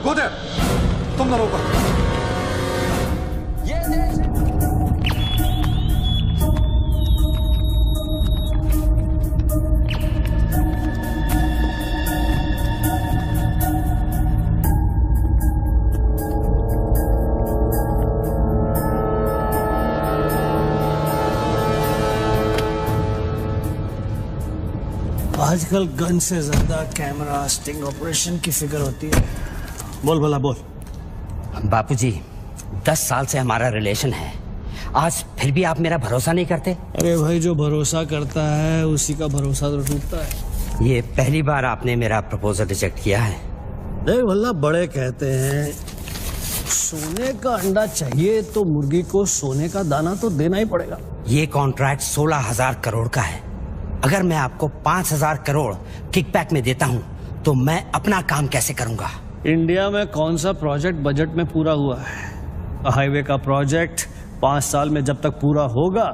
गो there, तुम दोनों ऊपर। आजकल गन से ज्यादा कैमरा स्टिंग ऑपरेशन की फिक्र होती है। बोल भला बोल। बापूजी, 10 साल से हमारा रिलेशन है, आज फिर भी आप मेरा भरोसा नहीं करते? अरे भाई, जो भरोसा करता है उसी का भरोसा तो टूटता है। ये पहली बार आपने मेरा प्रपोजल रिजेक्ट किया है। देख भला, बड़े कहते हैं सोने का अंडा चाहिए तो मुर्गी को सोने का दाना तो देना ही पड़ेगा। ये कॉन्ट्रैक्ट 16,000 करोड़ का है। अगर मैं आपको 5,000 करोड़ किकबैक में देता हूं तो मैं अपना काम कैसे करूंगा? इंडिया में कौन सा प्रोजेक्ट बजट में पूरा हुआ है? हाईवे का प्रोजेक्ट 5 साल में जब तक पूरा होगा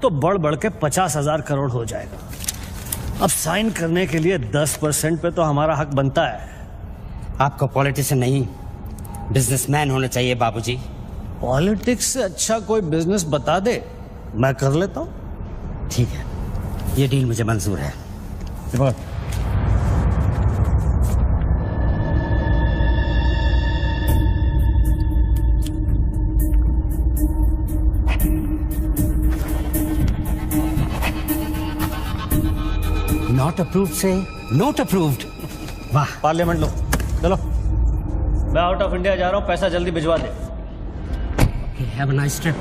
तो बढ़ बढ़ के 50,000 करोड़ हो जाएगा। अब साइन करने के लिए 10% पे तो हमारा हक बनता है। आपको पॉलिटिशियन नहीं, बिजनेसमैन होना चाहिए बाबूजी। पॉलिटिक्स से अच्छा कोई बिजनेस बता दे, मैं कर लेता हूं। ठीक है, ये डील मुझे मंजूर है। नॉट अप्रूव्ड से नॉट अप्रूव्ड। वाह। पार्लियामेंट लो, चलो। मैं आउट ऑफ इंडिया जा रहा हूं, पैसा जल्दी भिजवा दे। Have a nice trip.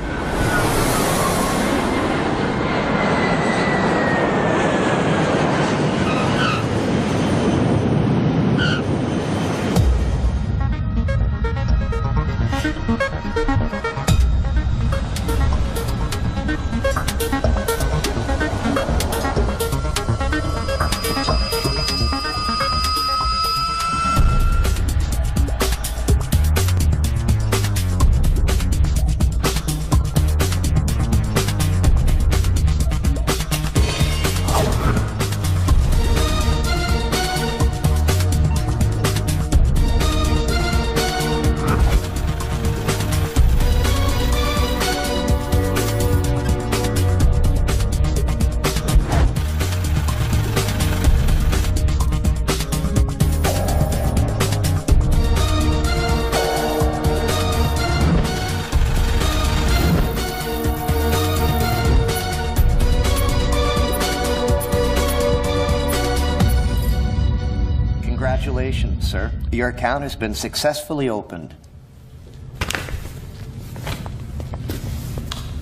Congratulations, sir. Your account has been successfully opened.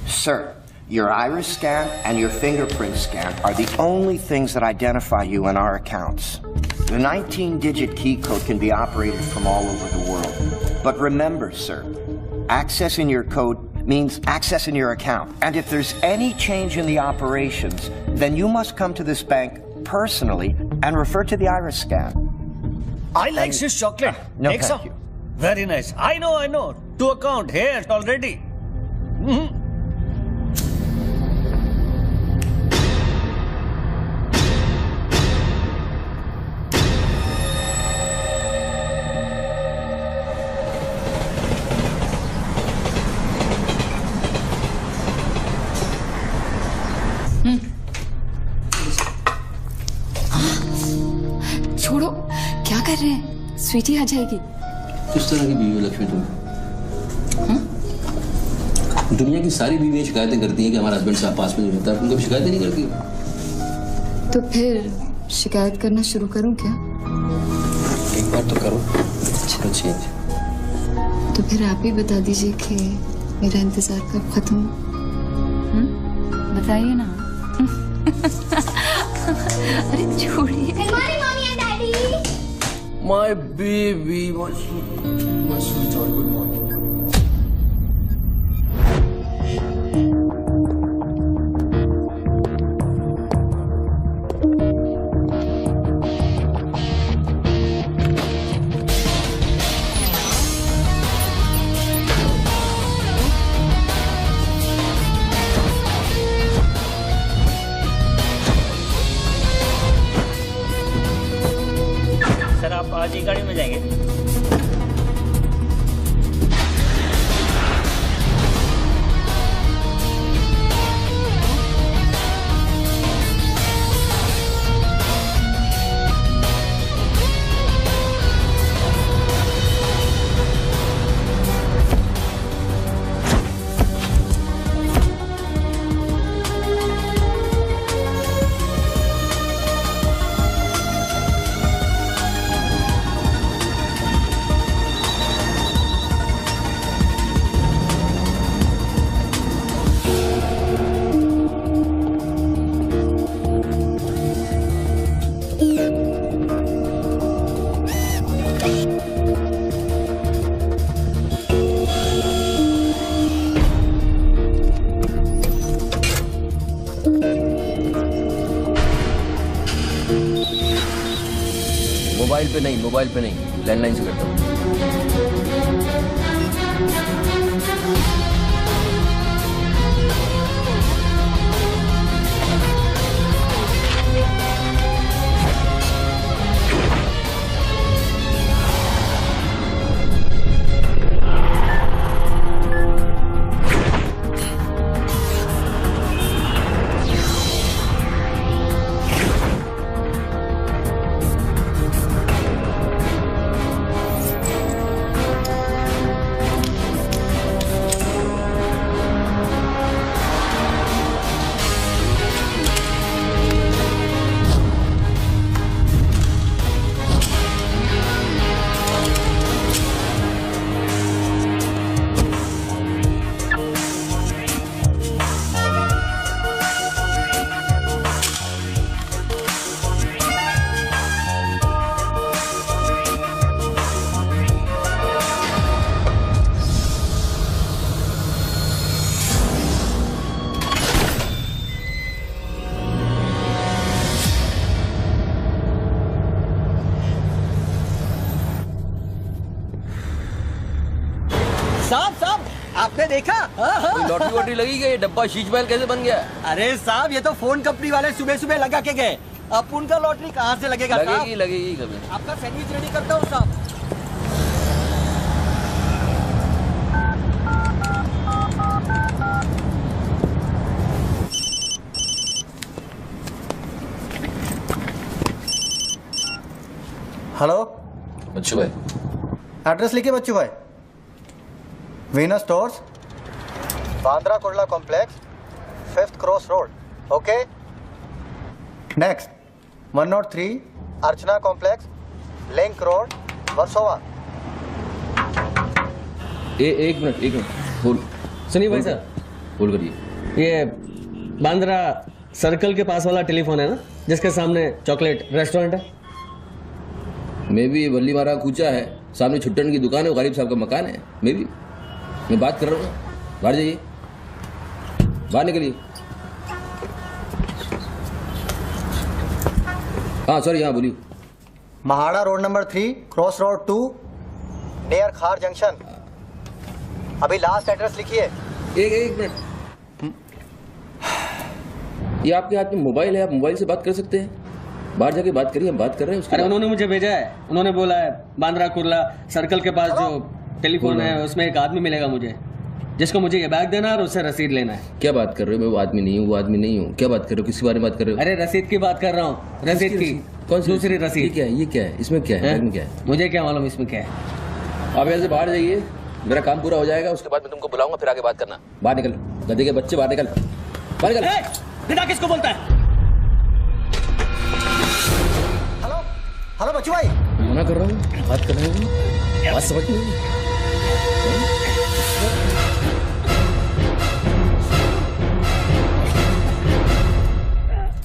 Sir, your iris scan and your fingerprint scan are the only things that identify you in our accounts. The 19-digit key code can be operated from all over the world. But remember, sir, accessing your code means accessing your account. And if there's any change in the operations, then you must come to this bank personally and refer to the iris scan. I like Swiss chocolate. No, Take thank some. you. Very nice. I know. To account here already. छोड़ो, क्या कर रहे हैं? स्वीटी आ जाएगी। किस तरह की बीवी हो लक्ष्मी तुम? दुनिया की सारी बीवियां शिकायतें करती हैं कि हमारा हस्बैंड साहब पास में नहीं रहता। तुम कभी शिकायतें नहीं करती हो? तो फिर शिकायत करना शुरू करूं क्या? एक बार तो करो, चलो चेंज। तो फिर आप ही बता दीजिए कि मेरा इंतजार कब खत्म हो? बताइए ना। अरे छोड़िए। My baby, my sweetheart, good morning. Sir, आप आज ही गाड़ी में जाएंगे? मोबाइल पे नहीं, लैंडलाइन से करता हूँ। साहब आपने देखा? लॉटरी वॉटरी लगी गई, डब्बा शीश महल कैसे बन गया? अरे साहब ये तो फोन कंपनी वाले सुबह सुबह लगा के गए। अब उनका लॉटरी कहाँ से लगेगा साहब? लगेगी कभी। आपका सैंडविच रेडी करता हूँ साहब। हेलो, बच्चू भाई, एड्रेस लिखिए बच्चू भाई। Venus stores, Bandra Kurla complex, 5th cross road. Okay. Next 103 अर्चना कॉम्प्लेक्स, लिंक रोड, वर्सोवा। एक मिनट होल्ड। सुनिए भाई साहब, होल्ड करिए। ये बांद्रा सर्कल के पास वाला टेलीफोन है ना, जिसके सामने चॉकलेट रेस्टोरेंट है? मे भी वल्ली मारा कूचा है, सामने छुट्टन की दुकान है, गरीब साहब का मकान है। मे भी मैं बात कर रहा हूँ। बाहर जाइए, बाहर निकलिए। हाँ सॉरी, हाँ बोलिए। MHADA road number 3 cross road 2 near खार जंक्शन। अभी लास्ट एड्रेस लिखिए। एक मिनट, ये आपके हाथ में मोबाइल है, आप मोबाइल से बात कर सकते हैं। बाहर जाके बात करिए, हम बात कर रहे हैं उसके। अरे उन्होंने मुझे भेजा है, उन्होंने बोला है बांद्रा कुर्ला सर्कल के पास जो टेलीफोन है उसमें एक आदमी मिलेगा मुझे, जिसको मुझे ये बैग देना है और उससे रसीद लेना है। क्या बात कर रहे हो? मैं वो आदमी नहीं हूँ, वो आदमी नहीं हूँ। क्या बात कर रहे हो? किसके बारे में बात कर रहे हो? अरे रसीद की बात कर रहा हूँ, रसीद की। कौन सी दूसरी ये रसीद? क्या है? ये क्या है? इसमें क्या है? बैग में क्या है? मुझे क्या मालूम इसमें क्या है। आप यहाँ से बाहर जाइए, मेरा काम पूरा हो जाएगा, उसके बाद मैं तुमको बुलाऊंगा, फिर आगे बात करना। बाहर निकल, गधे के बच्चे, बाहर निकल, बाहर निकल। बेटा किसको बोलता है? हेलो हेलो बच्चू भाई। मना कर रहा हूँ, बात कर रहा हूँ, बात समझ नहीं।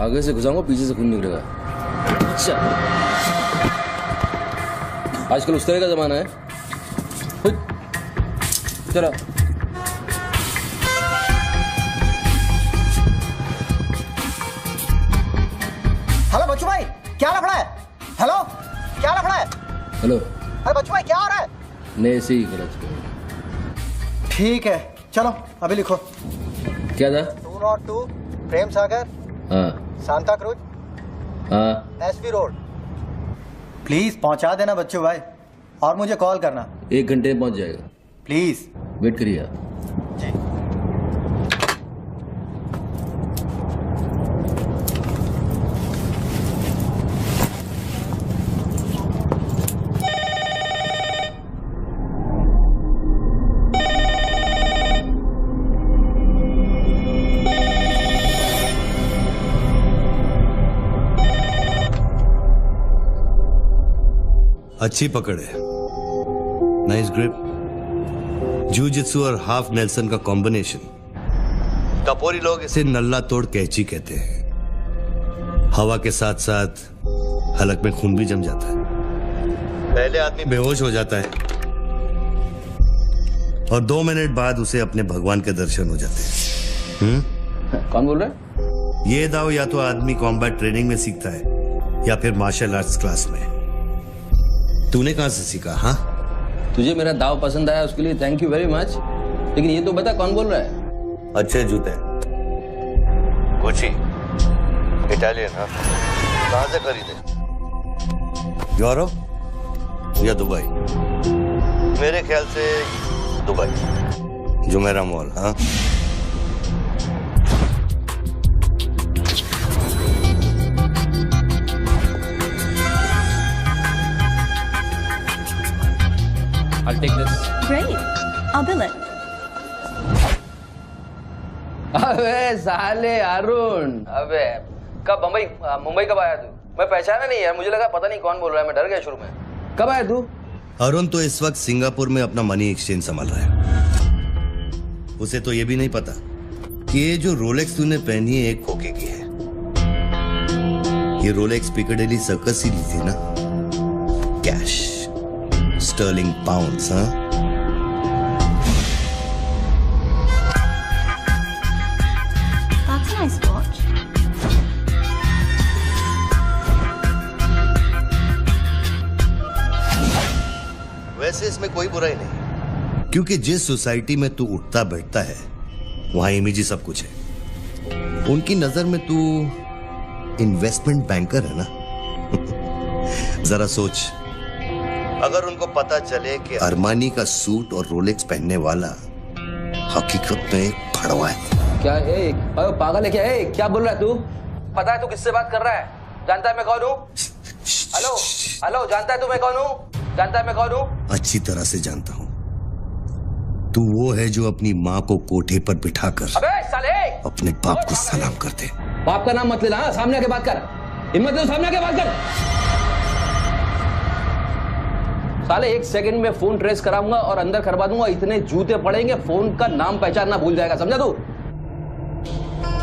आगे से घुसाऊंगा, पीछे से खून निकलेगा। अच्छा, आजकल उस तरह का जमाना है। चलो हेलो बच्चू भाई, क्या लफड़ा है? हेलो, क्या लफड़ा है? हेलो। अरे बच्चू भाई क्या हो रहा है? नहीं से ही गलत। ठीक है चलो अभी लिखो। क्या था? 202 प्रेम सागर, हाँ सांता क्रूज, हाँ, एसबी रोड। प्लीज पहुंचा देना बच्चू भाई, और मुझे कॉल करना 1 घंटे में पहुंच जाएगा। प्लीज। वेट करिए आप। जी। अच्छी पकड़ है, नाइस ग्रिप, जूजित्सु और हाफ नेल्सन का कॉम्बिनेशन। टपोरी लोग इसे नल्ला तोड़ कैची कहते हैं। हवा के साथ साथ हलक में खून भी जम जाता है। पहले आदमी बेहोश हो जाता है और 2 मिनट बाद उसे अपने भगवान के दर्शन हो जाते हैं। कौन बोल रहा है? ये दाव या तो आदमी कॉम्बैट ट्रेनिंग में सीखता है या फिर मार्शल आर्ट्स क्लास में। तूने कहां से सीखा? हाँ, तुझे मेरा दाव पसंद आया उसके लिए थैंक यू वेरी मच, लेकिन ये तो बता कौन बोल रहा है? अच्छे जूते गुची इटालियन। हाँ, कहां से खरीदे? यूरोप या दुबई? मेरे ख्याल से दुबई, जुमेरा मॉल। हाँ, I'll take this. Great. I'll bill it. अबे साले अरुण, अबे कब मुंबई कब आया तू? मैं पहचाना नहीं यार, मुझे लगा पता नहीं कौन बोल रहा है, मैं डर गया शुरू में। कब आया तू? अरुण तो इस वक्त सिंगापुर में अपना मनी एक्सचेंज संभाल रहा है। उसे तो ये भी नहीं पता कि ये जो रोलेक्स तूने पहनी है एक खोखे की है। ये रोलेक्स पिकाडेली सर्कस ही ली थी ना, कैश, स्टर्लिंग पाउंड्स। हाँ, That's a nice watch. वैसे इसमें कोई बुराई नहीं, क्योंकि जिस सोसाइटी में तू उठता बैठता है वहां इमेज ही सब कुछ है। उनकी नजर में तू इन्वेस्टमेंट बैंकर है ना। जरा सोच, अगर उनको पता चले कि अरमानी का सूट और रोलेक्स पहनने वाला हकीकत में एक भड़वा है। क्या है? पागल है क्या? क्या बोल रहा है तू? पता है तू किससे बात कर रहा है? जानता है मैं कौन हूँ? हेलो हेलो, जानता है तू मैं कौन हूँ? जानता है मैं कौन हूँ? अच्छी तरह से जानता हूँ। तू वो है जो अपनी माँ को कोठे पर बिठाकर अबे साले अपने बाप को सलाम करते। बाप का नाम मत लेना, सामने आके बात कर। हिम्मत है तो सामने आके बात कर। साले 1 सेकंड में फोन ट्रेस कराऊंगा और अंदर करवा दूंगा, इतने जूते पड़ेंगे फोन का नाम पहचानना भूल जाएगा, समझा तू?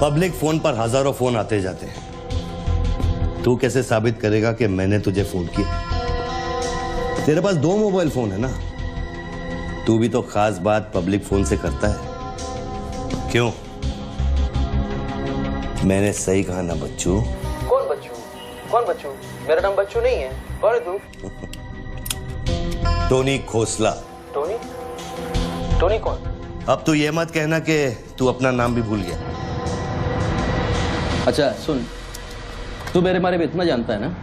पब्लिक फोन पर हजारों फोन आते जाते हैं। तू कैसे साबित करेगा कि मैंने तुझे फोन किया? तेरे पास 2 मोबाइल फोन है ना। तू भी तो खास बात पब्लिक फोन से करता है, क्यों? मैंने सही कहा ना बच्चू? कौन बच्चू? कौन बच्चू? मेरा नाम बच्चू नहीं है। कौन है तू? टोनी खोसला। टोनी? टोनी कौन? अब तू ये मत कहना कि तू अपना नाम भी भूल गया। अच्छा सुन, तू मेरे बारे में इतना जानता है ना,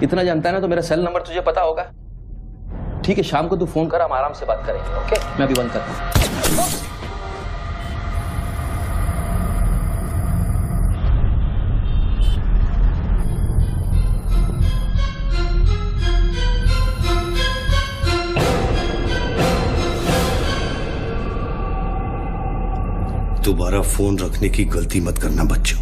इतना जानता है ना, तो मेरा सेल नंबर तुझे पता होगा। ठीक है, शाम को तू फोन कर, हम आराम से बात करेंगे। ओके, मैं अभी बंद करता हूँ। दोबारा फोन रखने की गलती मत करना बच्चों,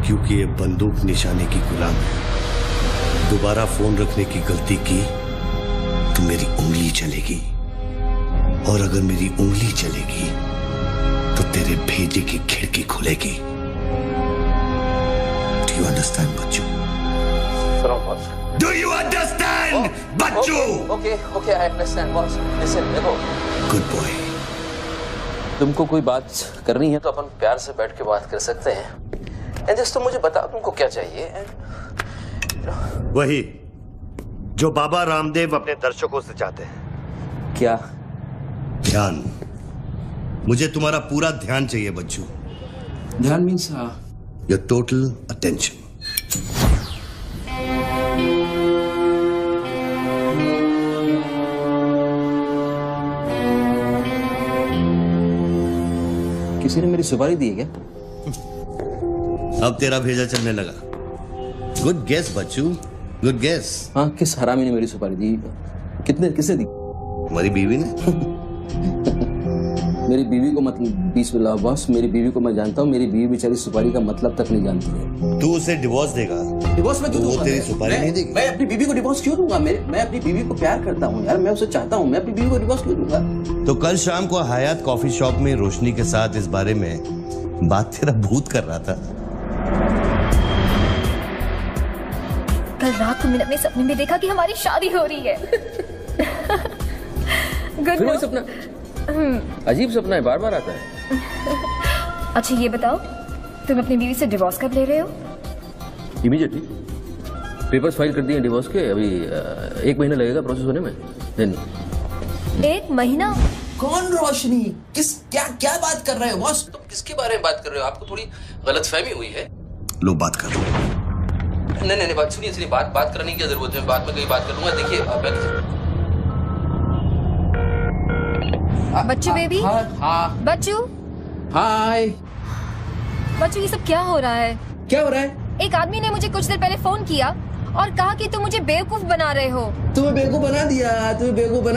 क्योंकि ये बंदूक निशाने की गुलाम है। दोबारा फोन रखने की गलती की तो मेरी उंगली चलेगी, और अगर मेरी उंगली चलेगी तो तेरे भेजे की खिड़की खुलेगी। डू यू अंडरस्टैंड बच्चों? डू यू अंडरस्टैंड बच्चों? Okay okay, I understand boss. Listen, देखो, गुड बॉय। तुमको कोई बात करनी है तो अपन प्यार से बैठ के बात कर सकते हैं। एंड जस्ट तुम मुझे बताओ तुमको क्या चाहिए। वही जो बाबा रामदेव अपने दर्शकों से चाहते हैं। क्या? ध्यान। मुझे तुम्हारा पूरा ध्यान चाहिए बच्चू। ध्यान मीन्स योर टोटल अटेंशन। किसी ने मेरी सुपारी दी है क्या? अब तेरा भेजा चलने लगा। गुड गेस बच्चू, गुड गेस। हाँ, किस हरामी ने मेरी सुपारी दी? किसने दी? हमारी बीवी ने। मेरी बीवी को मतलब 20 बॉस, मेरी बीवी को मैं जानता हूँ। मेरी बीवी बेचारी सुपारी का मतलब तक नहीं जानती है। तू उसे डिवोर्स देगा? डिवोर्स में क्यों वो दूंगा? तेरी सुपारी नहीं देगी? मैं अपनी बीवी को डिवोर्स क्यों दूंगा? मैं अपनी बीवी को प्यार करता हूँ यार, मैं उसे चाहता हूँ। मैं अपनी बीवी को डिवोर्स क्यों दूंगा? तो कल शाम को हयात कॉफी शॉप में रोशनी के साथ इस बारे में बात तेरा भूत कर रहा था। कल रात को मैंने अपने सपने में देखा कि हमारी शादी हो रही है। फिर वही सपना? अजीब सपना है, बार बार आता है। अच्छा ये बताओ, तुम अपनी बीवी से डिवोर्स कब ले रहे हो? इमीडिएटली पेपर्स फाइल कर दिए डिवोर्स के, अभी 1 महीना लगेगा प्रोसेस होने में। देन 1 महीना? कौन रोशनी? क्या क्या बात कर रहे हो बॉस? तुम किसके बारे में बात कर रहे हो? आपको थोड़ी गलतफहमी हुई है। लो बात कर। नहीं बात सुनिए, बात करने की जरूरत है, बाद में कहीं बात कर लूंगा। देखिए बच्चू बेबी। हाँ बच्चू। हाय। बच्चू ये सब क्या हो रहा है? क्या हो रहा है? एक आदमी ने मुझे कुछ देर पहले फोन किया और कहा कि तुम मुझे बेवकूफ बना रहे हो। तुम्हें बेवकूफ बना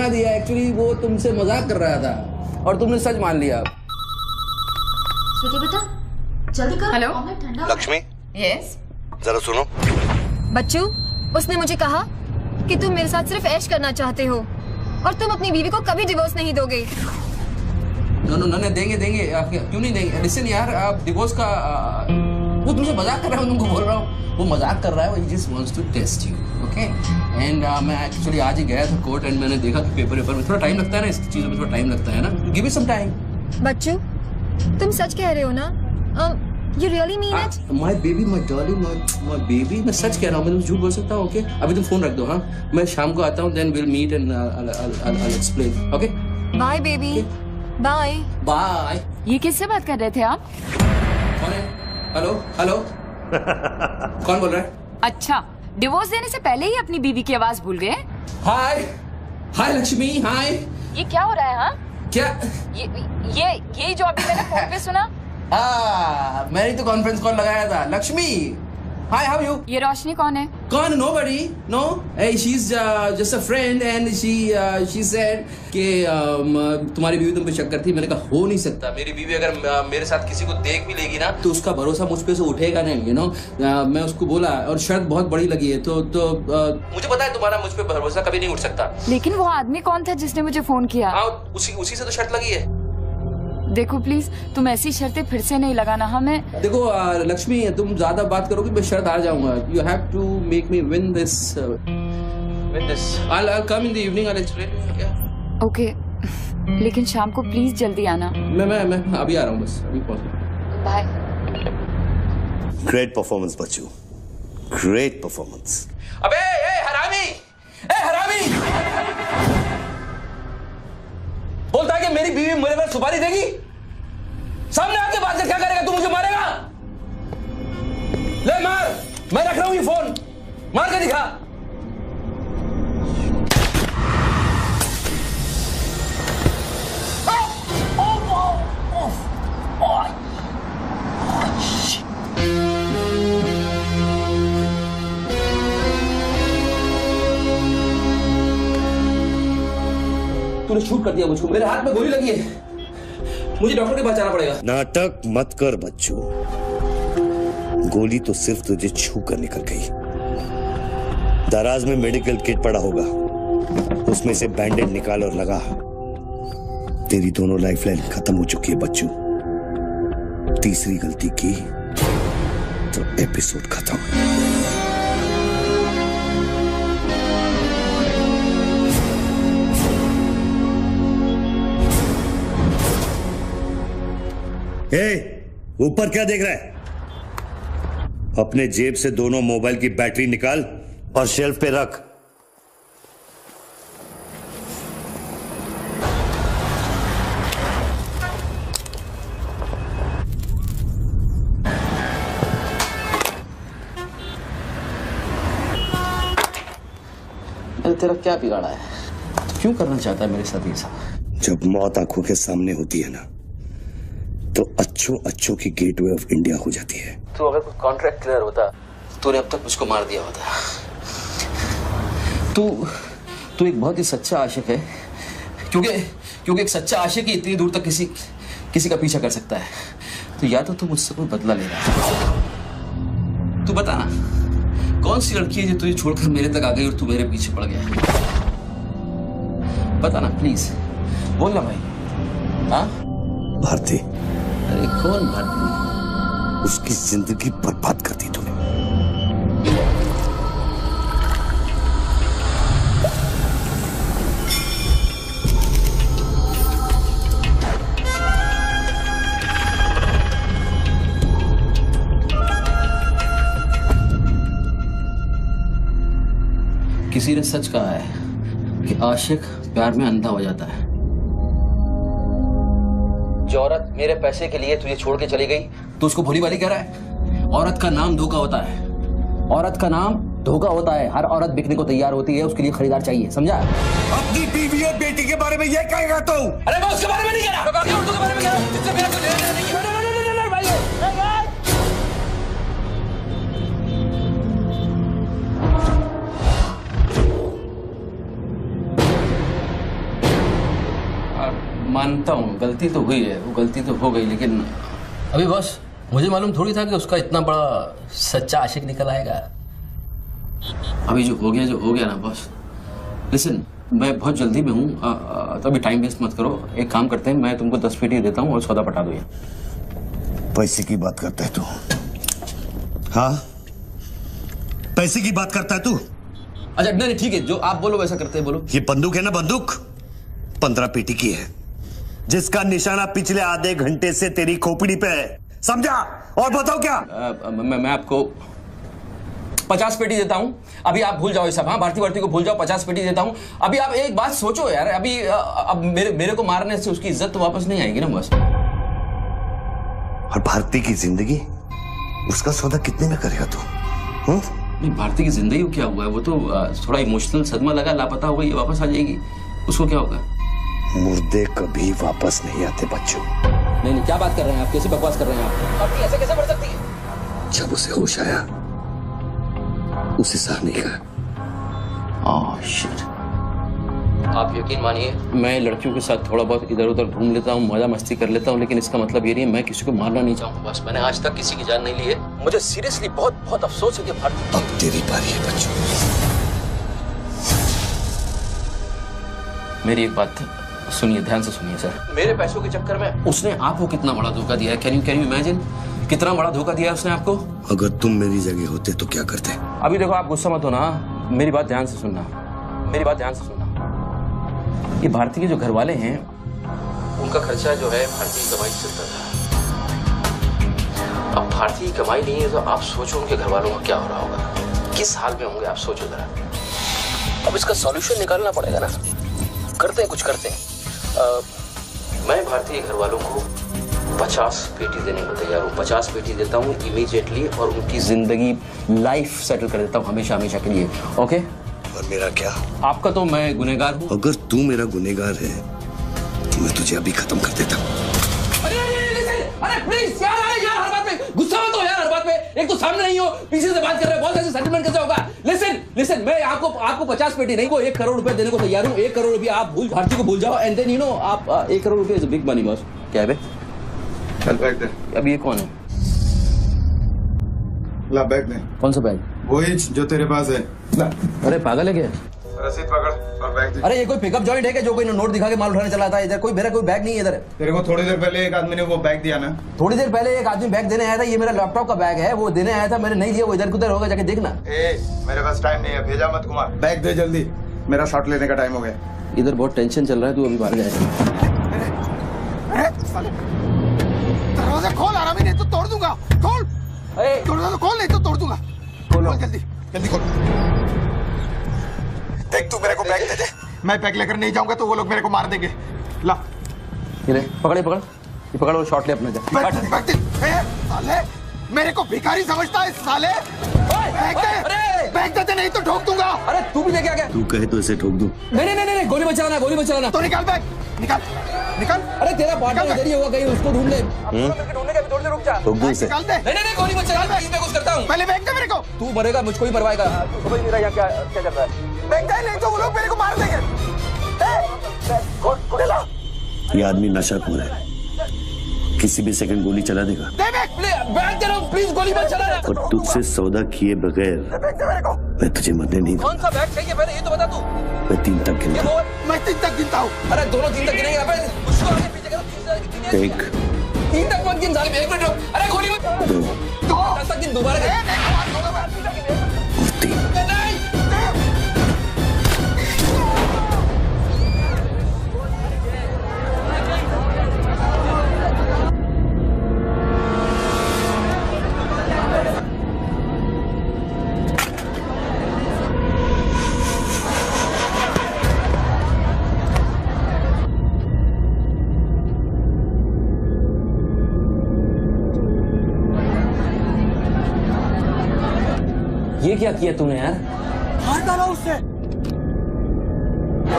दिया। एक्चुअली वो तुमसे मजाक कर रहा था और तुमने सच मान लिया। बेटा जल्दी करो। हेलो लक्ष्मी। यस जरा सुनो। बच्चू, उसने मुझे कहा कि तुम मेरे साथ सिर्फ ऐश करना चाहते हो और तुम अपनी बीवी को कभी डिवोर्स नहीं दोगे। नो देंगे क्यों नहीं देंगे? लिसन यार, आप डिवोर्स का वो तुमसे मजाक कर रहा है, तुमको बोल रहा हूँ वो मजाक कर रहा है। वो just wants to test you, okay? And मैं एक्चुअली आज ही गया था कोर्ट एंड मैंने देखा कि पेपर में थोड़ा टाइम लगता है ना, इस चीजों में थोड़ा टाइम लगता है ना। Give me some time. बच्चू तुम सच कह रहे हो ना? You really mean it? My baby, my darling, my baby, मैं सच कह रहा हूँ, मैं झूठ बोल सकता हूँ, ओके? अभी तुम फोन रख दो, हाँ? मैं शाम को आता हूँ, then we'll meet and I'll explain, okay? Bye baby, bye. Bye. ये किससे बात कर रहे थे आप? कौन है? हेलो कौन बोल रहा है? अच्छा, डिवोर्स देने से पहले ही अपनी बीवी की आवाज भूल गए? हाय लक्ष्मी, हाय। ये क्या हो रहा है? हाँ क्या? ये जो अभी मैंने फोन पे सुना। मैंने तो कॉन्फ्रेंस कॉल लगाया था। Lakshmi, hi, how you? ये रोशनी कौन है? कौन? Nobody, no. She is just a friend and she said कि तुम्हारी बीवी तुम पे शक करती है। मैंने कहा हो नहीं सकता, मेरी बीवी अगर मेरे साथ किसी को देख भी लेगी ना तो उसका भरोसा मुझ पे से उठेगा नहीं, यू नो। मैं उसको बोला और शर्त बहुत बड़ी लगी है तो मुझे पता है तुम्हारा मुझ पे भरोसा कभी नहीं उठ सकता। लेकिन वो आदमी कौन था जिसने मुझे फोन किया? उसी से तो शर्त लगी है। देखो प्लीज, तुम ऐसी शर्तें फिर से नहीं लगाना। हमें देखो लक्ष्मी, तुम ज्यादा बात करोगे मैं शर्त हार जाऊंगा। You have to make me win this. I'll come in the evening, I'll explain. Yeah. Okay, लेकिन शाम को प्लीज जल्दी आना। मैं अभी आ रहा हूँ, बस अभी पहुंच। बाय। ग्रेट परफॉर्मेंस बच्चू, ग्रेट परफॉर्मेंस। अबे हरामी, बोलता है कि मेरी बीवी मेरे पर सुपारी देगी। सामने आके बात कर, क्या करेगा तू? मुझे मारेगा? ले मार, मैं रख रहा हूं ये फोन, मार के दिखा। तूने शूट कर दिया मुझको, मेरे हाथ में गोली लगी है, मुझे डॉक्टर के पास जाना पड़ेगा। नाटक मत कर बच्चू, गोली तो सिर्फ तुझे छू कर निकल गई। दराज में मेडिकल किट पड़ा होगा, उसमें से बैंडेज निकाल और लगा। तेरी दोनों लाइफलाइन खत्म हो चुकी है बच्चू। तीसरी गलती की तो एपिसोड खत्म। ऊपर क्या देख रहा है? अपने जेब से दोनों मोबाइल की बैटरी निकाल और शेल्फ पे रख। तेरा क्या बिगाड़ा है? क्यों करना चाहता है मेरे साथ ये सब? जब मौत आंखों के सामने होती है ना तो अच्छों की गेटवे ऑफ इंडिया हो जाती है। तो अगर कोई कॉन्ट्रैक्ट क्लियर होता तूने अब तक मुझको मार दिया होता। तू एक बहुत ही सच्चा आशिक है, क्योंकि एक सच्चा आशिक ही इतनी दूर तक किसी का पीछा कर सकता है। तो या तो तू मुझसे कोई बदला ले रहा है। तू बता ना, कौन सी लड़की है जो तुझे छोड़कर मेरे तक आ गई और तू मेरे पीछे पड़ गया? बता ना प्लीज, बोल ना भाई। हाँ भारती। अरे कौन भारती? उसकी जिंदगी बर्बाद कर दी तूने। किसी ने सच कहा है कि आशिक प्यार में अंधा हो जाता है। जो औरत मेरे पैसे के लिए तुझे छोड़ के चली गई तो उसको भोली भाली कह रहा है। औरत का नाम धोखा होता है, औरत का नाम धोखा होता है। हर औरत बिकने को तैयार होती है, उसके लिए खरीदार चाहिए, समझा? अपनी बीवी और बेटी के बारे में ये कहेगा तू? अरे मैं उसके बारे में नहीं कह रहा, मैं उर्दू के बारे में कह रहा हूं, जिससे मेरा कुछ लेना नहीं है। मानता हूँ गलती तो हुई है, वो गलती तो हो गई, लेकिन अभी बॉस मुझे मालूम थोड़ी था कि उसका इतना बड़ा सच्चा आशिक निकल आएगा। अभी जो हो गया ना बॉस। लिसन, मैं बहुत जल्दी में हूँ, तो अभी टाइम वेस्ट मत करो। एक काम करते हैं, मैं तुमको 10 पेटी देता हूँ और सौदा पटा दो। ये पैसे की बात करता है तू? हाँ, पैसे की बात करता है तू? अच्छा नहीं ठीक है, जो आप बोलो वैसा करते हैं, बोलो। ये बंदूक है ना, बंदूक 15 पेटी की है, जिसका निशाना पिछले आधे घंटे से तेरी खोपड़ी पे है, समझा? और बताओ क्या? मैं आपको 50 पेटी देता हूं। अभी आप भूल जाओ ये सब। हाँ, भारती को भूल जाओ, 50 पेटी देता हूं। अभी आप एक बात सोचो यार, अभी अब मेरे को मारने से उसकी इज्जत तो वापस नहीं आएगी ना बस। और भारती की जिंदगी, उसका सौदा कितने में करेगा तू? नहीं, भारती की जिंदगी को क्या हुआ है? वो तो थोड़ा इमोशनल सदमा लगा, लापता हो गई, वापस आ जाएगी। उसको क्या होगा? मुर्दे कभी वापस नहीं आते बच्चों। नहीं, क्या बात कर रहे हैं आप? कैसे बकवास कर रहे हैं आप? आपकी ऐसे कैसे बढ़ सकती है? जब उसे होश आया, उसे सह नहीं कहा। Oh shit. आप यकीन मानिए, मैं लड़कियों के साथ थोड़ा बहुत इधर उधर घूम लेता हूँ, मजा मस्ती कर लेता हूँ, लेकिन इसका मतलब ये नहीं है मैं किसी को मारना नहीं चाहूँगा। बस मैंने आज तक किसी की जान नहीं ली है। मुझे सीरियसली बहुत अफसोस है कि भारती। अब तेरी बारी है बच्चों। मेरी एक बात सुनिए, ध्यान से सुनिए सर। मेरे पैसों के चक्कर में उसने आपको कितना बड़ा धोखा दिया है? कैन यू इमेजिन कितना बड़ा धोखा दिया है उसने आपको? अगर तुम मेरी जगह होते तो क्या करते? अभी देखो, आप गुस्सा मत हो ना, मेरी बात ध्यान से सुनना, मेरी बात ध्यान से सुनना। ये भारती के जो घर वाले हैं, उनका खर्चा जो है भारती की कमाई से चलता था। अब भारती की कमाई नहीं है तो आप सोचो उनके घर वालों का क्या हो रहा होगा, किस हाल में होंगे, आप सोचो जरा। अब इसका सॉल्यूशन निकालना पड़ेगा ना। करते हैं, कुछ करते हैं। मैं भारतीय घर वालों को 50 पेटी देने को तैयार हूँ। 50 पेटी देता हूँ इमीडिएटली, और उनकी जिंदगी लाइफ सेटल कर देता हूँ हमेशा हमेशा के लिए। ओके? और मेरा क्या? आपका तो मैं गुनहगार हूँ। अगर तू मेरा गुनहगार है तो मैं तुझे अभी खत्म कर देता हूँ। अरे प्लीज यार, हर बात में गुस्सा मत हो यार, हर बात में। एक तो सामने नहीं हो, पीछे से बात कर रहे हो, बहुत ऐसे सेटलमेंट कैसे होगा? लिसन, मैं आपको 50 पेटी नहीं, को 1 करोड़ रुपए देने को तैयार हूँ। 1 करोड़ रुपए आप भारती को भूल जाओ, एंड देन आप 1 करोड़ रुपए is a big money boss. क्या है बे? चल बैग दे। अब ये कौन है? ला बैग दे। कौन सा बैग? वही जो तेरे पास है। ला। अरे पागल है क्या? रसीद पकड़ और बैग दे। अरे ये कोई पिकअप जॉइंट है क्या जो कोई नोट दिखा के माल उठाने चला था? इधर मेरा कोई बैग नहीं है इधर। तेरे को थोड़ी देर पहले एक आदमी ने वो बैग दिया ना? थोड़ी देर पहले एक आदमी बैग देने आया था। ये मेरा लैपटॉप का बैग है, वो देने आया था, मैंने नहीं दिया। वो इधर उधर होगा, जाके देखना। मेरे पास टाइम नहीं है, भेजा मत कुमार। बैग दे जल्दी, मेरा शॉट लेने का टाइम हो गया। इधर बहुत टेंशन चल रहा है, तू अभी बाहर जाएगा। दरवाजा खोल, आराम ही, नहीं तो तोड़ दूंगा। खोल, दरवाजा खोल, नहीं तो तोड़ दूंगा। खोल जल्दी, जल्दी खोल। देख, तू मेरे को बैग दे दे। मैं बैग लेकर नहीं जाऊंगा तो वो लोग मेरे को मार देंगे। ला, ये पकड़ और शॉट ले अपने। बैग दे। साले, मेरे को भिखारी समझता है साले। बैग दे, नहीं तो ठोक दूंगा। अरे तू भी लेके आ गया? तू कहे तो इसे ठोक दूं? नहीं, गोली मत चलाना। तो निकाल बैग, निकाल। अरे तेरा पार्टनर इधर ही होगा कहीं, उसको ढूंढ ले। ढूंढने का भी थोड़ी देर रुक जा। ठोक दूं इसे? निकाल दे। नहीं, गोली मत चला, मैं कुछ करता हूँ। पहले बैग दे मेरे को। तू मरेगा, मुझको ही मरवाएगा। तू समझ नहीं रहा क्या चल रहा है? बैग दे, नहीं तो वो लोग मेरे को मार देंगे। ये आदमी नशाखोर है, किसी भी सेकंड गोली चला देगा। बैग दे रहा हूँ, प्लीज गोली मत चलाना। और तुझसे सौदा किए बगैर मैं तुझे मरने नहीं दूंगा। कौन सा बैग चाहिए पहले ये तो बता तू। मैं 3 तक गिनता हूँ। मैं 3 तक गिनता हूँ। अरे दोनों 3 तक गिनेंगे। उसको आगे पीछे करो। 1 3 तक मत गिन साले, 1 मिनट रुक। अरे गोली मत। 2 10 तक गिन दोबारा। और 3। ये क्या किया तूने यार? मार डाला उससे।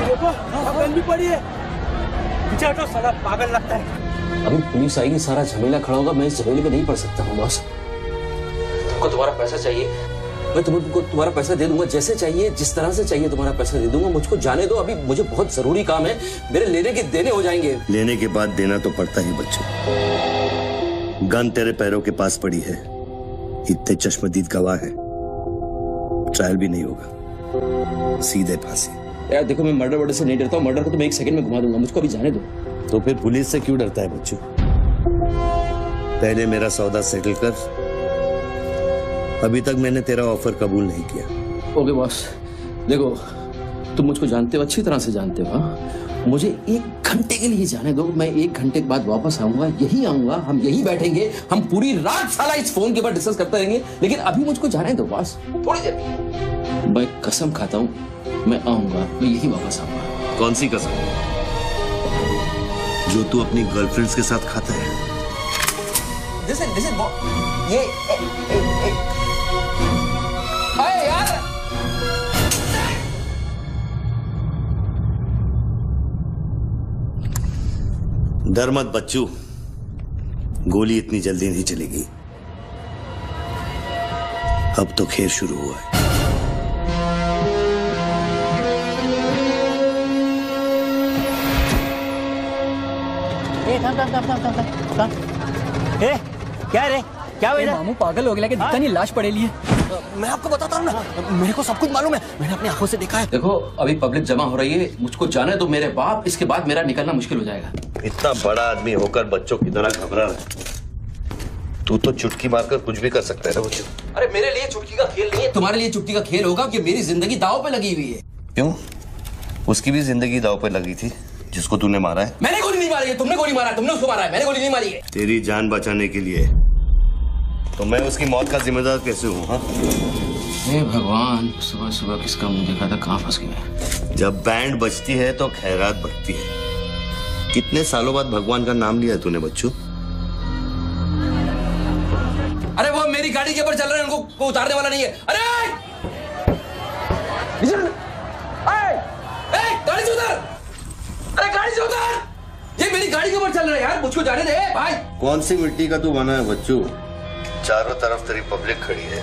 देखो गन भी पड़ी है। पीछे हटो, साला पागल लगता है। अभी पुलिस आएगी, सारा झमेला खड़ा होगा, मैं इस झमेले में नहीं पड़ सकता हूँ बॉस। तुमको तुम्हारा पैसा चाहिए, मैं तुमको तुम्हारा पैसा दे दूंगा, जैसे चाहिए जिस तरह से चाहिए तुम्हारा पैसा दे दूंगा। मुझको जाने दो, अभी मुझे बहुत जरूरी काम है, मेरे लेने के देने हो जाएंगे। लेने के बाद देना तो पड़ता ही बच्चों। गन तेरे पैरों के पास पड़ी है, इतने चश्मदीद गवाह है, ट्रायल भी नहीं होगा, सीधे फांसी। यार देखो, मैं मर्डर से नहीं डरता हूँ, मर्डर को तो मैं 1 सेकंड में घुमा दूंगा, मुझको अभी जाने दो। तो फिर पुलिस से क्यों डरता है बच्चों? पहले मेरा सौदा सेटल कर। अभी तक मैंने तेरा ऑफर कबूल नहीं किया। ओके बॉस, देखो तुम मुझको जानते हो, अच्छी तरह से जानते हो। हाँ? मुझे 1 घंटे के लिए जाने दो, मैं 1 घंटे के बाद वापस आऊंगा, यही आऊंगा, हम यही बैठेंगे, हम पूरी रात साला इस फोन के ऊपर डिस्कस करते रहेंगे, लेकिन अभी मुझको जाने दो बॉस, थोड़ी देर। मैं कसम खाता हूँ, मैं आऊंगा, मैं यही वापस आऊंगा। कौन सी कसम? जो तू अपनी गर्लफ्रेंड्स के साथ खाता है? This is ये अरे यार, डर मत बच्चू, गोली इतनी जल्दी नहीं चलेगी। अब तो खेल शुरू हुआ है। ए, क्या रे, क्या हुआ? मामू पागल हो गया कि दिखता नहीं, लाश पड़ेली है। मैं आपको बताता हूँ ना, मेरे को सब कुछ मालूम है, मैंने अपनी आंखों से देखा है। देखो अभी पब्लिक जमा हो रही है, मुझको जाने दो मेरे बाप, इसके बाद मेरा निकलना मुश्किल हो जाएगा। इतना बड़ा आदमी होकर बच्चों की तरह घबरा रहा है। तू तो चुटकी मारकर कुछ भी कर सकता है ना बच्चों। अरे मेरे लिए चुटकी का खेल नहीं है, तुम्हारे लिए चुटकी का खेल होगा कि मेरी जिंदगी दांव पे लगी हुई है। क्यों? उसकी भी जिंदगी दांव पे लगी थी, जिसको तूने मारा है। मैंने गोली नहीं मारी है, तुमने गोली मारा है, तुमने उसको मारा है, मैंने गोली नहीं मारी है। तेरी जान बचाने के लिए तो मैं उसकी मौत का जिम्मेदार कैसे हूँ? हाँ, हे भगवान, सुबह सुबह किसका मुंह देखा था, कहाँ फंस गया। जब बैंड बजती है तो खैरात बढ़ती है। कितने सालों बाद भगवान का नाम लिया तूने बच्चों? अरे वो मेरी गाड़ी के ऊपर चल रहे हैं, उनको उतारने वाला नहीं है। अरे गाड़ी से उतार, अरे गाड़ी से उतार, ये मेरी गाड़ी के ऊपर चल रहा है यार, मुझको जाने दे भाई। कौन सी मिट्टी का तू बना है बच्चों? चारों तरफ तेरी पब्लिक खड़ी है,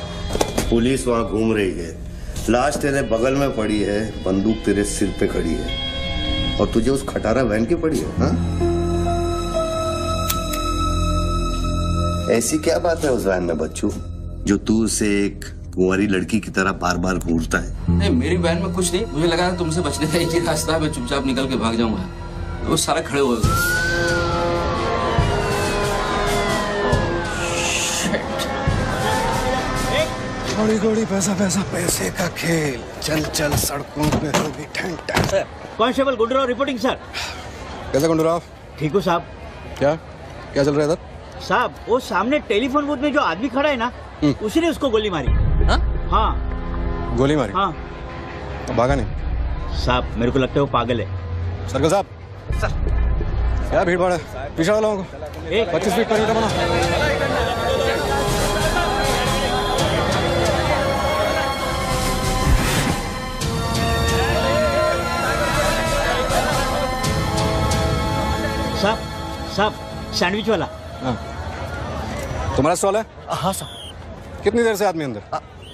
पुलिस वहां घूम रही है, लाश तेरे बगल में पड़ी है, बंदूक तेरे सिर पे खड़ी है, और तुझे उस खटारा वैन की पड़ी है। हाँ? ऐसी क्या बात है उस वैन में बच्चों, जो तू उसे एक कुंवारी लड़की की तरह बार बार घूरता है? नहीं, मेरी वैन में कुछ नहीं, मुझे लगा था तुमसे बचने का एक ही रास्ता है, मैं चुपचाप निकल के भाग जाऊंगा, तो वो सारे खड़े हुए। गोली गोली पैसा पैसा पैसे का खेल, चल चल सड़कों पे होगी ठन ठन। Sir, constable Gundurao reporting sir. कैसा गुंडूराव? ठीक हो साहब। क्या क्या चल रहा है इधर? साहब वो सामने टेलीफोन बूथ में जो आदमी खड़ा है ना, उसी ने उसको गोली मारी। हाँ गोली मारी? हाँ। तो भागा नहीं? साहब मेरे को लगता है वो पागल है। सर्कल साहब, सर क्या भीड़ भाड़ है, पीछे वालों को 25 फीट पर बना। साहब साहब सैंडविच वाला। हाँ। तुम्हारा स्टॉल है? हाँ साहब। कितनी देर से आदमी अंदर?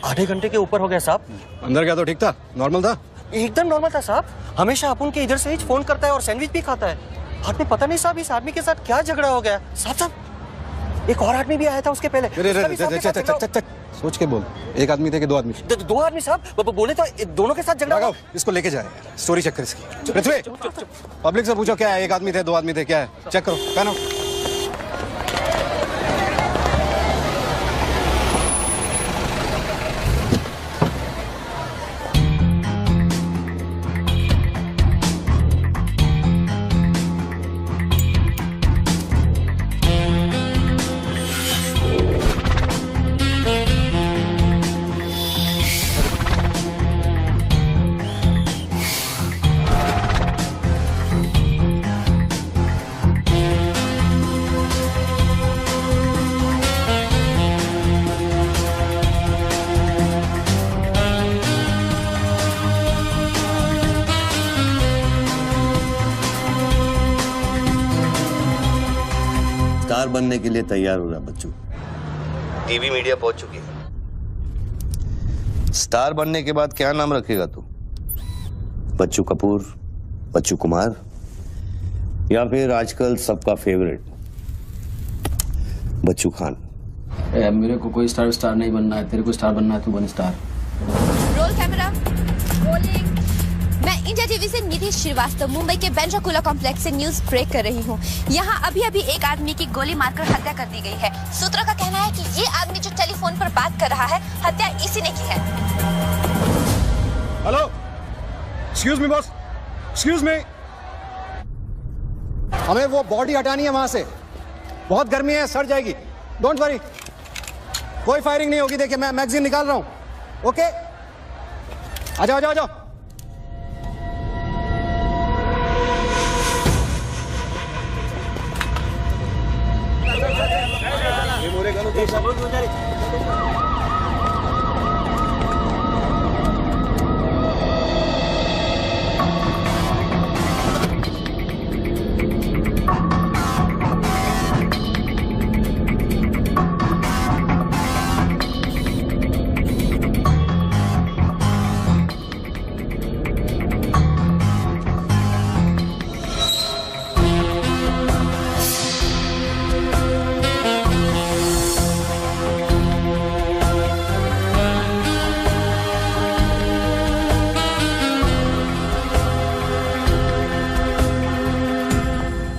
आधे घंटे के ऊपर हो गया साहब। अंदर गया तो ठीक था, नॉर्मल था? एकदम नॉर्मल था साहब, हमेशा अपन के इधर से ही फोन करता है और सैंडविच भी खाता है। बाद में पता नहीं साहब इस आदमी के साथ क्या झगड़ा हो गया। साहब एक और आदमी भी आया था उसके पहले। सोच के बोल, एक आदमी थे कि 2 आदमी? 2 आदमी साहब, बोले तो दोनों के साथ झगड़ा। इसको लेके जाए, स्टोरी चेक कर इसकी। पृथ्वी, पब्लिक से पूछो क्या है, 1 आदमी थे 2 आदमी थे, क्या है, चेक करो। पहनो। बनने के लिए तैयार हो रहा बच्चू। टीवी मीडिया पहुंच चुकी है। स्टार बनने के बाद क्या नाम रखेगा तू? बच्चू कपूर, बच्चू कुमार, या फिर आजकल सबका फेवरेट बच्चू खान? मेरे को कोई स्टार नहीं बनना है, तेरे को स्टार बनना है, तू बन स्टार। Roll camera, rolling. मैं इंडिया टीवी से निधि श्रीवास्तव मुंबई के बैंड्रा कुर्ला कॉम्प्लेक्स से न्यूज ब्रेक कर रही हूँ। यहाँ अभी एक आदमी की गोली मारकर हत्या कर दी गई है। सूत्रों का कहना है कि ये आदमी जो टेलीफोन पर बात कर रहा है, हत्या इसी ने की है। Hello, excuse me boss, excuse me. हमें वो बॉडी हटानी है वहां से, बहुत गर्मी है, सड़ जाएगी। डोंट वरी, कोई फायरिंग नहीं होगी। देखिए मैं मैगजीन निकाल रहा हूं। ओके, आ जाओ आ जाओ आ जाओ।